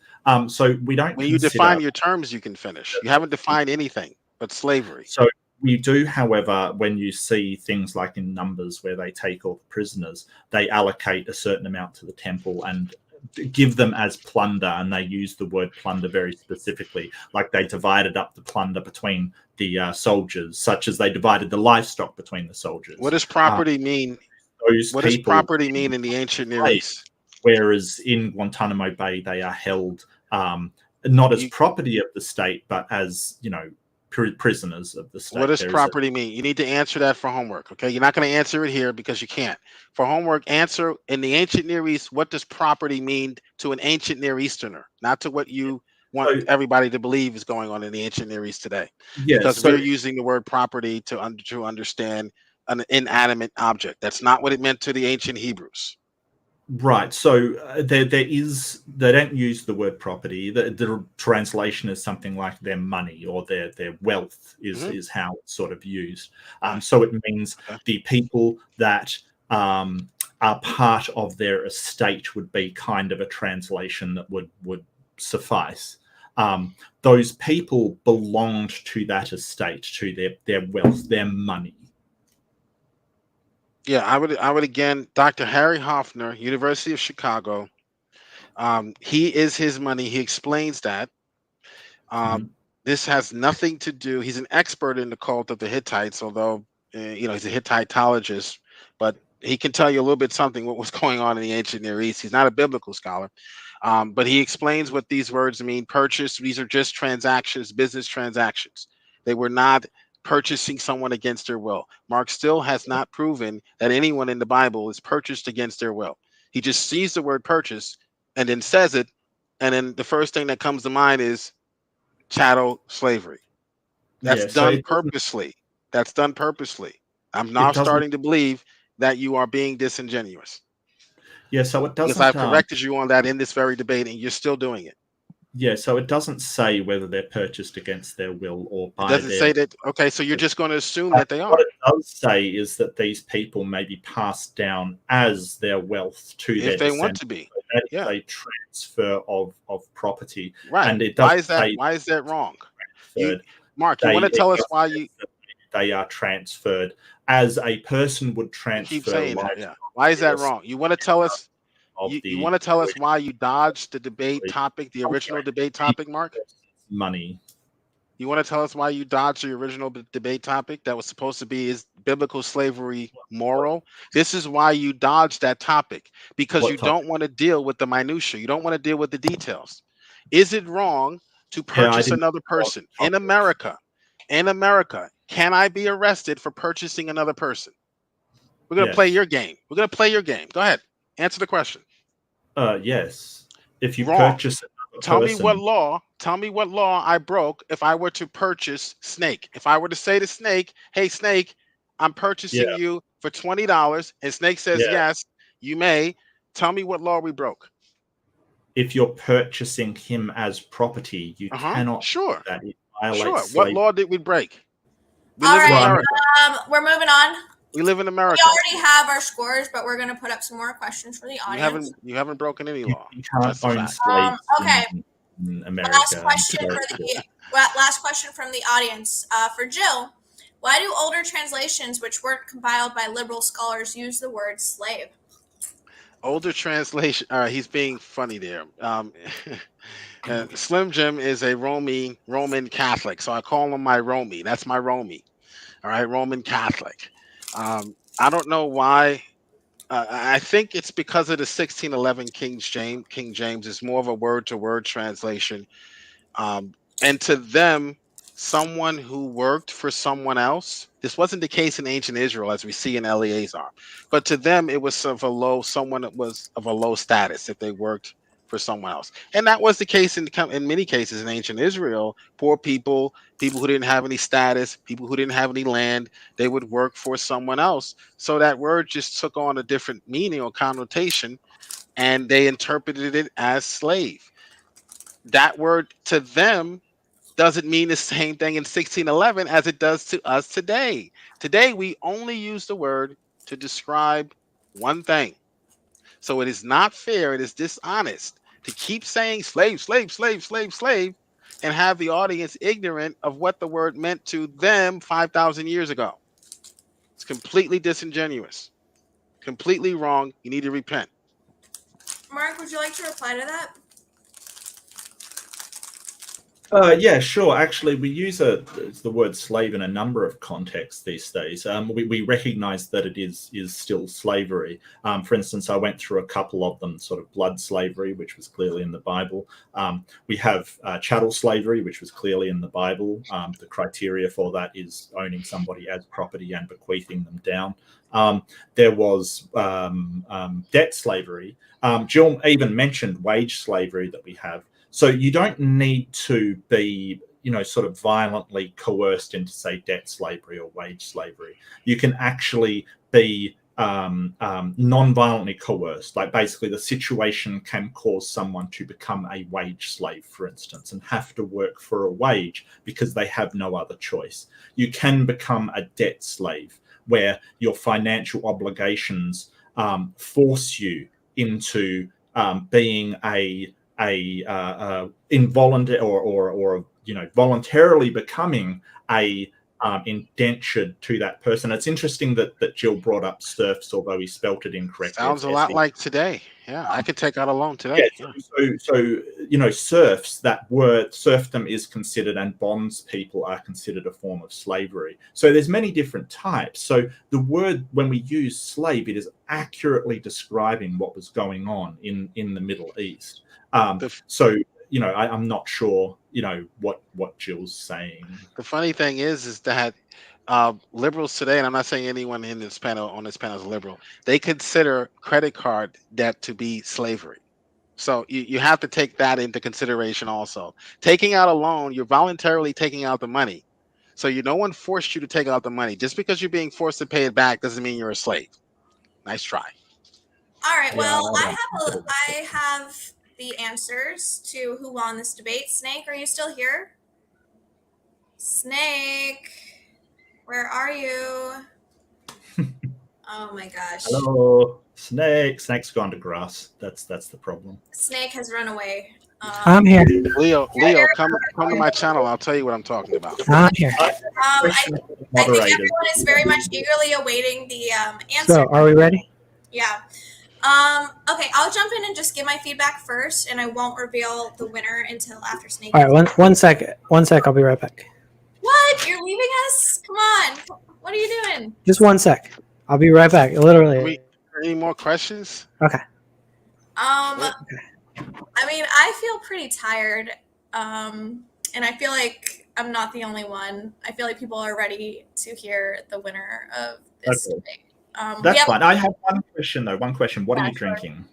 So we don't. When you define your terms, you can finish. You haven't defined anything but slavery. So we do, however, when you see things like in Numbers where they take all the prisoners, they allocate a certain amount to the temple and give them as plunder, and they use the word plunder very specifically. Like they divided up the plunder between the soldiers, such as they divided the livestock between the soldiers. What does property mean? What does property mean in the ancient Near East? Whereas in Guantanamo Bay, they are held not as property of the state, but as, prisoners of the state. What does property mean? You need to answer that for homework, okay? You're not going to answer it here because you can't. For homework, answer in the ancient Near East, what does property mean to an ancient Near Easterner, not to what you want everybody to believe is going on in the ancient Near East today. Yeah, because we're using the word property to understand an inanimate object. That's not what it meant to the ancient Hebrews. Right. So they don't use the word property. The translation is something like their money or their wealth is how it's sort of used. So it means the people that are part of their estate would be kind of a translation that would suffice. Those people belonged to that estate, to their wealth, their money. Yeah, I would again, Dr. Harry Hoffner, University of Chicago. He is his money. He explains that. This has nothing to do. He's an expert in the cult of the Hittites, although he's a Hittitologist, but he can tell you a little bit something what was going on in the ancient Near East. He's not a biblical scholar, but he explains what these words mean. Purchase. These are just transactions, business transactions. They were not purchasing someone against their will. Mark still has not proven that anyone in the Bible is purchased against their will. He just sees the word purchase and then says it, and then the first thing that comes to mind is chattel slavery. That's done purposely. That's done purposely. I'm now starting to believe that you are being disingenuous. Yeah, so it doesn't. Because I've corrected you on that in this very debate, and you're still doing it. Yeah, so it doesn't say whether they're purchased against their will or It by doesn't their. say that. Okay, so you're just going to assume that they What are. it does say is that these people may be passed down as their wealth to their If they want descendants. to be. So that is Yeah. a transfer of property, Right. and it Why doesn't is that? say Why is that wrong? You, transferred. Mark, you want to It tell us just why says you that they are transferred as a person would keep transfer saying that? life Yeah. Why is that wrong? You want to tell us of you the want to tell us why you dodged the debate topic, the original debate topic, Mark? money. You want to tell us why you dodged the original debate topic that was supposed to be is biblical slavery moral? This is why you dodged that topic, because What you topic? don't want to deal with the minutia. You don't want to deal with the details. Is it wrong to Yeah, I purchase didn't another know what person the in topic. America? In America, can I be arrested for purchasing another person? We're going to play Yes. your game. We're going to play your game. Go ahead. Answer the question. Yes. If you Wrong. purchase another Tell me what person, law. Tell me what law I broke if I were to purchase Snake. If I were to say to Snake, "Hey, Snake, I'm yeah, purchasing you for $20," and Snake says, yeah. "Yes, you may." Tell me what law we broke. If you're purchasing him as property, you cannot do Sure. that. It Sure. violates What slavery. law did we break? We All live in right, Well, I mean, America. we're moving on. We live in We America. already have our scores, but we're going to put up some more questions for the audience. You haven't broken any law. you can't That's the own fact. slaves Okay, in last America. question for the last question from the audience for JiL. Why do older translations, which weren't compiled by liberal scholars, use the word slave? Older translation. All right, he's being funny there. Slim Jim is a Roman Catholic, so I call him my Romy. That's my Romy. All right, Roman Catholic. I don't know why. I think it's because of the 1611 King James. King James is more of a word-to-word translation, and to them, someone who worked for someone else. This wasn't the case in ancient Israel, as we see in Eleazar, but to them, it was of a low someone that was of a low status if they worked for someone else, and that was the case in many cases in ancient Israel. Poor people, people who didn't have any status, people who didn't have any land, they would work for someone else. So that word just took on a different meaning or connotation, and they interpreted it as slave. That word to them doesn't mean the same thing in 1611 as it does to us today. Today, we only use the word to describe one thing. So it is not fair, it is dishonest to keep saying slave, slave, slave, slave, slave, and have the audience ignorant of what the word meant to them 5,000 years ago. It's completely disingenuous, completely wrong. You need to repent. Mark, would you like to reply to that? Yeah, sure. Actually, we use the word slave in a number of contexts these days. We recognize that it is still slavery. For instance, I went through a couple of them, sort of blood slavery, which was clearly in the Bible. We have chattel slavery, which was clearly in the Bible. The criteria for that is owning somebody as property and bequeathing them down. There was debt slavery. JiL even mentioned wage slavery that we have. So you don't need to be, sort of violently coerced into, say, debt slavery or wage slavery. You can actually be non-violently coerced. Like basically the situation can cause someone to become a wage slave, for instance, and have to work for a wage because they have no other choice. You can become a debt slave where your financial obligations force you into being a involuntary or voluntarily becoming a indentured to that person. It's interesting that JiL brought up serfs, although he spelt it incorrectly. Sounds a lot like today. Yeah, I could take out a loan Yeah, today. so serfs, that word serfdom is considered, and bonds people are considered a form of slavery. So there's many different types. So the word, when we use slave, it is accurately describing what was going on in the Middle East. I'm not sure, what JiL's saying. The funny thing is that liberals today, and I'm not saying anyone in this panel on this panel is liberal, they consider credit card debt to be slavery. So you have to take that into consideration also. Taking out a loan, you're voluntarily taking out the money. So no one forced you to take out the money. Just because you're being forced to pay it back doesn't mean you're a slave. Nice try. All right. Yeah, Well, I don't I have the answers to who won this debate. Snake, are you still here? Snake, where are you? Oh my gosh. Hello, Snake. Snake's gone to grass. That's the problem. Snake has run away. I'm here. Leo, come to my channel. I'll tell you what I'm talking about. I'm here. I think everyone is very much eagerly awaiting the answer. So, are we ready? Yeah. Okay, I'll jump in and just give my feedback first, and I won't reveal the winner until after Snake. All right, one sec. One sec. I'll be right back. What? You're leaving us? Come on. What are you doing? Just 1 sec. I'll be right back. Literally. Any more questions? Okay. I mean, I feel pretty tired, and I feel like I'm not the only one. I feel like people are ready to hear the winner of this debate. That's fine. I have one question though. One question. What are you sure. drinking?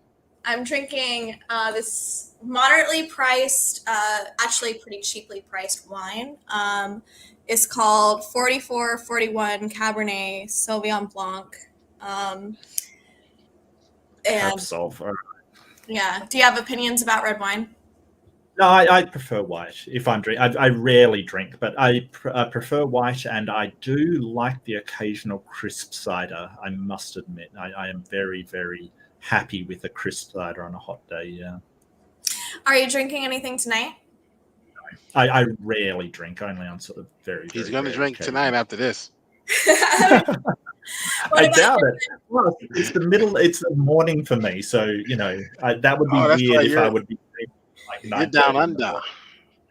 I'm drinking this moderately priced, actually pretty cheaply priced wine. It's called 4441 Cabernet Sauvignon Blanc. And yeah, do you have opinions about red wine? No, I prefer white. If I'm drinking, I rarely drink, but I prefer white, and I do like the occasional crisp cider. I must admit, I am very, very happy with a crisp cider on a hot day. Yeah. Are you drinking anything tonight? I rarely drink, only on sort of very. He's going to drink tonight after this. I doubt it. Well, it's the morning for me, so that would be weird if I would be. You're down under.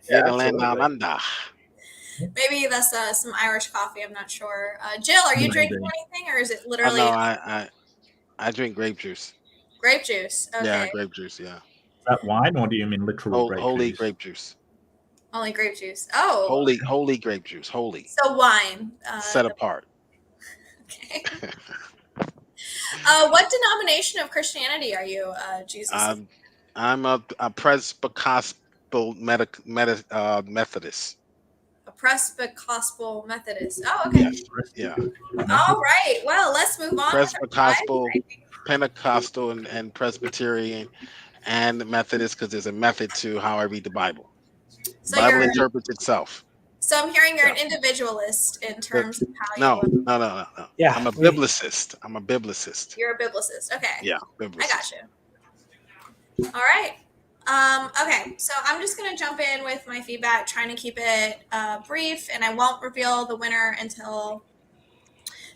You're the land down under. Maybe that's some Irish coffee. I'm not sure. JiL, are you drinking anything, or is it literally? No, I drink grape juice. Grape juice. Okay. Yeah, grape juice. Yeah. Is that wine, or do you mean literal grape holy juice? Grape juice. Only grape juice. Oh. Holy grape juice. Holy. So wine. Set apart. Okay. What denomination of Christianity are you, Jesus? I'm a Presbycostal Methodist. A Presbycostal Methodist. Oh, okay. Yes. Yeah. All right. Well, let's move on. Presbycostal, Pentecostal, and Presbyterian, and Methodist, because there's a method to how I read the Bible. The Bible interprets itself. So I'm hearing you're an individualist in terms of how you... No. Yeah. I'm a biblicist. You're a biblicist. Okay. Yeah, biblicist. I got you. All right. Okay, so I'm just going to jump in with my feedback, trying to keep it brief, and I won't reveal the winner until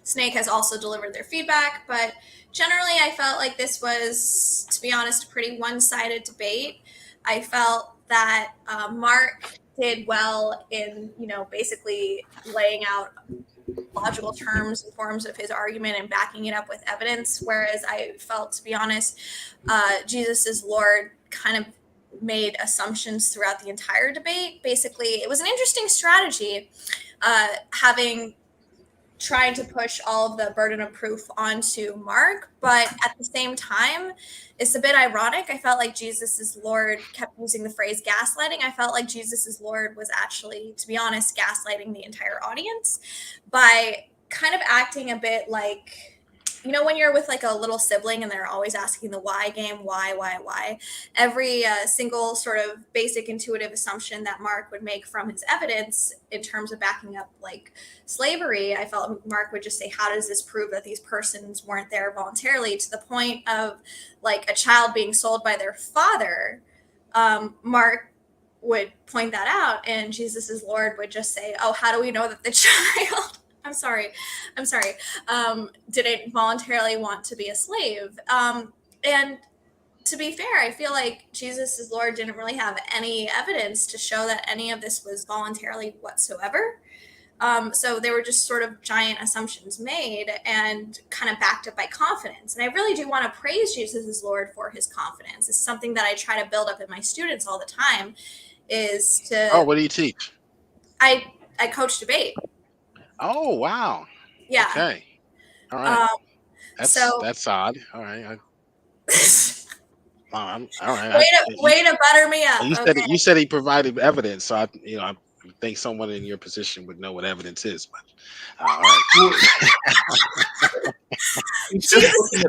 Snake has also delivered their feedback. But generally, I felt like this was, to be honest, a pretty one-sided debate. I felt that Mark did well in, basically laying out logical terms and forms of his argument and backing it up with evidence, whereas I felt, to be honest, Jesus is Lord kind of made assumptions throughout the entire debate. Basically, it was an interesting strategy, trying to push all of the burden of proof onto Mark, but at the same time, it's a bit ironic. I felt like Jesus is Lord kept using the phrase gaslighting. I felt like Jesus is Lord was actually, to be honest, gaslighting the entire audience by kind of acting a bit like, when you're with like a little sibling and they're always asking the why game, why, every single sort of basic intuitive assumption that Mark would make from his evidence in terms of backing up like slavery, I felt Mark would just say, how does this prove that these persons weren't there voluntarily, to the point of like a child being sold by their father. Mark would point that out, and Jesus is Lord would just say, oh, how do we know that the child I'm sorry, didn't voluntarily want to be a slave. And to be fair, I feel like Jesus is Lord didn't really have any evidence to show that any of this was voluntarily whatsoever. So they were just sort of giant assumptions made and kind of backed up by confidence. And I really do want to praise Jesus as Lord for his confidence. It's something that I try to build up in my students all the time, is to... Oh, what do you teach? I coach debate. Oh, wow. Yeah. Okay. All right. That's odd. All right. All right. Way to butter me up. You said he provided evidence, so I think someone in your position would know what evidence is. But all right. Jesus Lord, you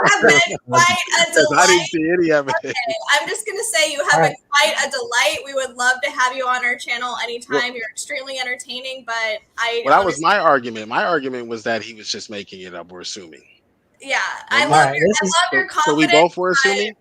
have been quite a Because I didn't delight. see any of it. Okay, I'm just gonna say you have been quite a delight. We would love to have you on our channel anytime. You're extremely entertaining, but Well, that was my argument. My argument was that he was just making it up or assuming. Yeah, I All love right, your confidence. So we both were assuming?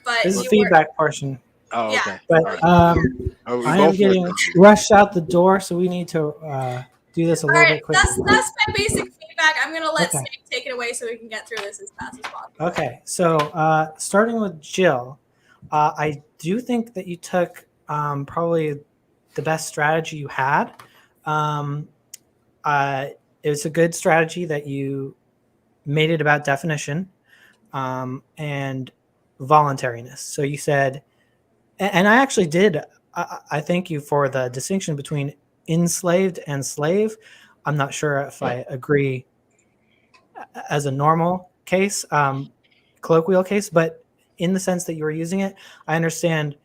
But This is you feedback portion. Oh, Yeah. okay. But All right. We I am both were getting assuming. rushed out the door, so we need to do this a little bit quicker. That's my basic feedback. I'm gonna let Okay. Snake take it away so we can get through this as fast as possible. Okay, so starting with JiL, I do think that you took probably the best strategy you had. It was a good strategy that you made it about definition and voluntariness. So you said, and I actually did. I thank you for the distinction between enslaved and slave. I'm not sure if I agree as a normal case, colloquial case, but in the sense that you were using it, I understand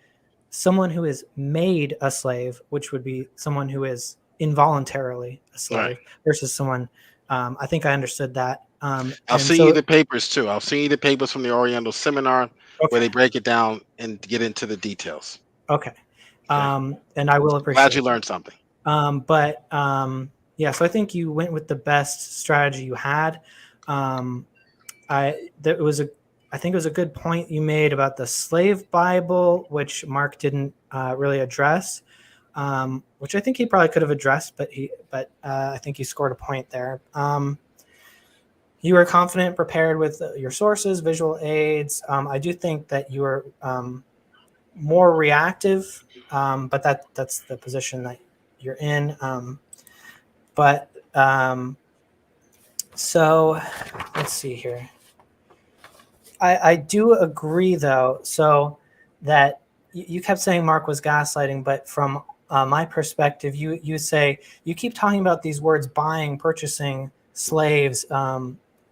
someone who is made a slave, which would be someone who is involuntarily a slave, versus someone. I think I understood that. I'll send you the papers too. I'll send you the papers from the Oriental Seminar where they break it down and get into the details. Okay. And I will appreciate. Glad you learned something. Yeah, so I think you went with the best strategy you had. I think it was a good point you made about the slave Bible, which Mark didn't really address, which I think he probably could have addressed, but I think you scored a point there. You were confident, prepared with your sources, visual aids. I do think that you were more reactive, but that's the position that you're in. So let's see here. I do agree, though, so that you kept saying Mark was gaslighting, but from my perspective, you say you keep talking about these words: buying, purchasing, slaves,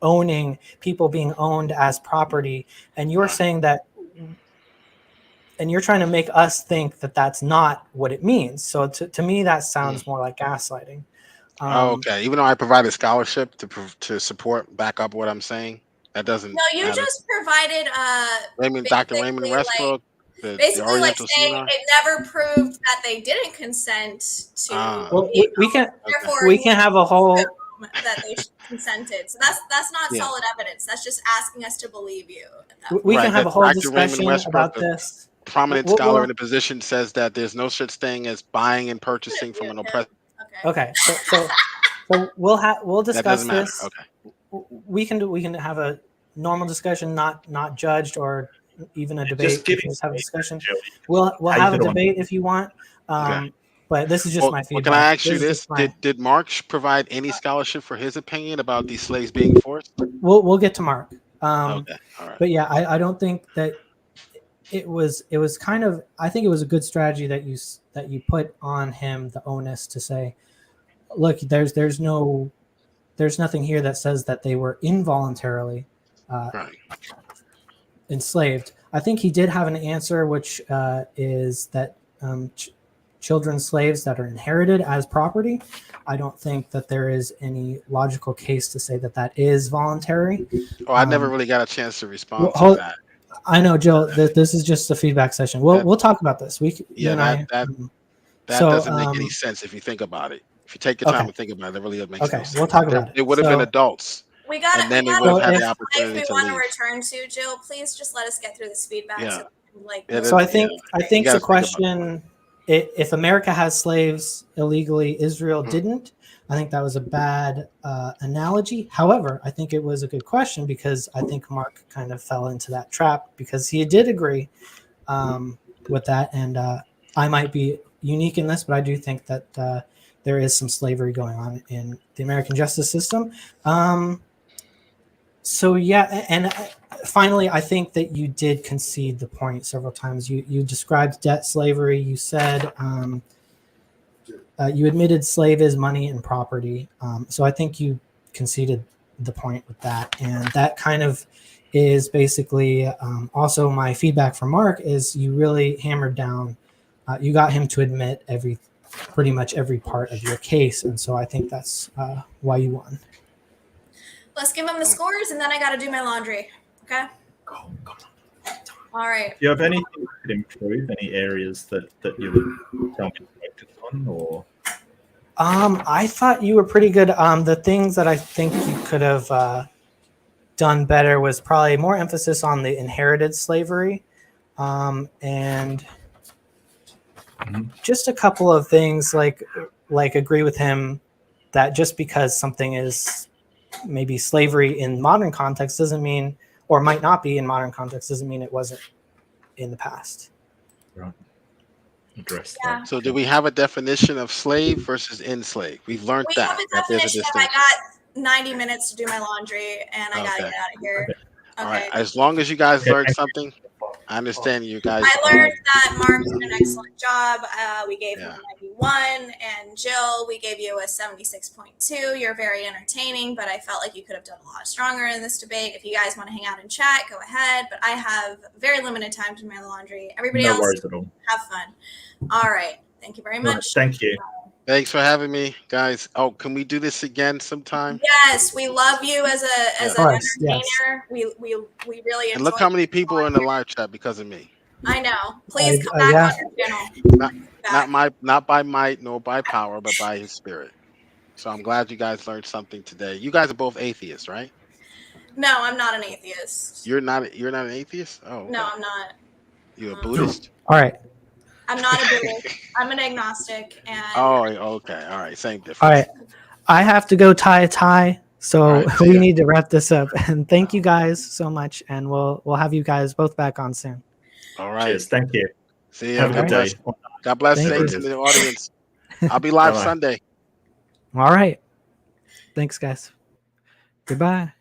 owning, people being owned as property, and you're saying that, and you're trying to make us think that that's not what it means. So to me, that sounds more like gaslighting. Okay. Even though I provided scholarship to support, back up what I'm saying, that doesn't. No, you matter. just provided Dr. Raymond Westbrook, basically the like Oriental saying Seminar. it never proved that they didn't consent to. Well, we can Therefore, have a whole that they consented. So that's not solid evidence. That's just asking us to believe you. We can have a whole Dr. discussion Raymond Westbrook, about this. Prominent scholar in the position, says that there's no such thing as buying and purchasing from an oppressor. Okay. So we'll discuss this. Okay. We can have a normal discussion, not judged or even a debate. We can just have a discussion. We'll have a debate if you want. But this is just my feedback. Can I ask you this? Did Mark provide any scholarship for his opinion about these slaves being forced? We'll get to Mark. Okay. All right. But yeah, I don't think that it was kind of, I think it was a good strategy that you put on him the onus to say, look, there's nothing here that says that they were involuntarily enslaved. I think he did have an answer, which is that children slaves that are inherited as property. I don't think that there is any logical case to say that is voluntary. Oh, I never really got a chance to respond to that. I know, Jill. This is just a feedback session. We'll talk about this. That doesn't make any sense if you think about it. If you take your time to think about it, it really makes no sense. We'll talk about it. It would have been adults. We got and then we would have had the opportunity if we to want leave. to return to Jill, please just let us get through this feedback. Yeah. So I think the question: if America has slaves illegally, Israel didn't. I think that was a bad analogy. However, I think it was a good question because I think Mark kind of fell into that trap because he did agree with that. And I might be unique in this, but I do think that there is some slavery going on in the American justice system. And finally, I think that you did concede the point several times. You described debt slavery. You said you admitted slave is money and property. So I think you conceded the point with that. And that kind of is basically also my feedback from Mark is you really hammered down. You got him to admit pretty much every part of your case. And so I think that's why you won. Let's give them the scores, and then I got to do my laundry. Okay. Go. All right. Do you have anything that could improve? Any areas that you would tell me to focus on, or? I thought you were pretty good. The things that I think you could have done better was probably more emphasis on the inherited slavery, and just a couple of things like agree with him that just because something is maybe slavery in modern context doesn't mean, or might not be in modern context, doesn't mean it wasn't in the past. Right. Address Yeah. that. So do we have a definition of slave versus enslaved? We've learned We that. have a that there's a definition. I distinction. got 90 minutes to do my laundry, and I got to Okay. get out of here. Okay. All right. As long as you guys Okay, learned thank something, I understand you guys. I learned that Mark did an excellent job. We gave him Yeah. a 91, and JiL, we gave you a 76.2. You're very entertaining, but I felt like you could have done a lot stronger in this debate. If you guys want to hang out and chat, go ahead. But I have very limited time to do my laundry. Everybody No else, worries at all. have fun. All right. Thank you very Right, much. thank you. Thanks for having me, guys. Oh, can we do this again sometime? Yes, we love you as an course, entertainer. yes. We really And enjoy. look how many people are in the live chat because of me. I know. Please come back yeah. on your channel. Not by might nor by power, but by his spirit. So I'm glad you guys learned something today. You guys are both atheists, right? No, I'm not an atheist. You're not an atheist? Oh, okay. No, I'm not. You a Buddhist? All right. I'm not a Buddhist. I'm an agnostic. And Oh, okay. All right. Same difference. All right. I have to go tie a tie, so All right, see we ya. need to wrap this up. And thank you guys so much, and we'll have you guys both back on soon. All right. Cheers. Thank you. See ya. Have a God good bless. day. God bless Thank saints you. in the audience. I'll be live Bye-bye. Sunday. All right. Thanks, guys. Goodbye.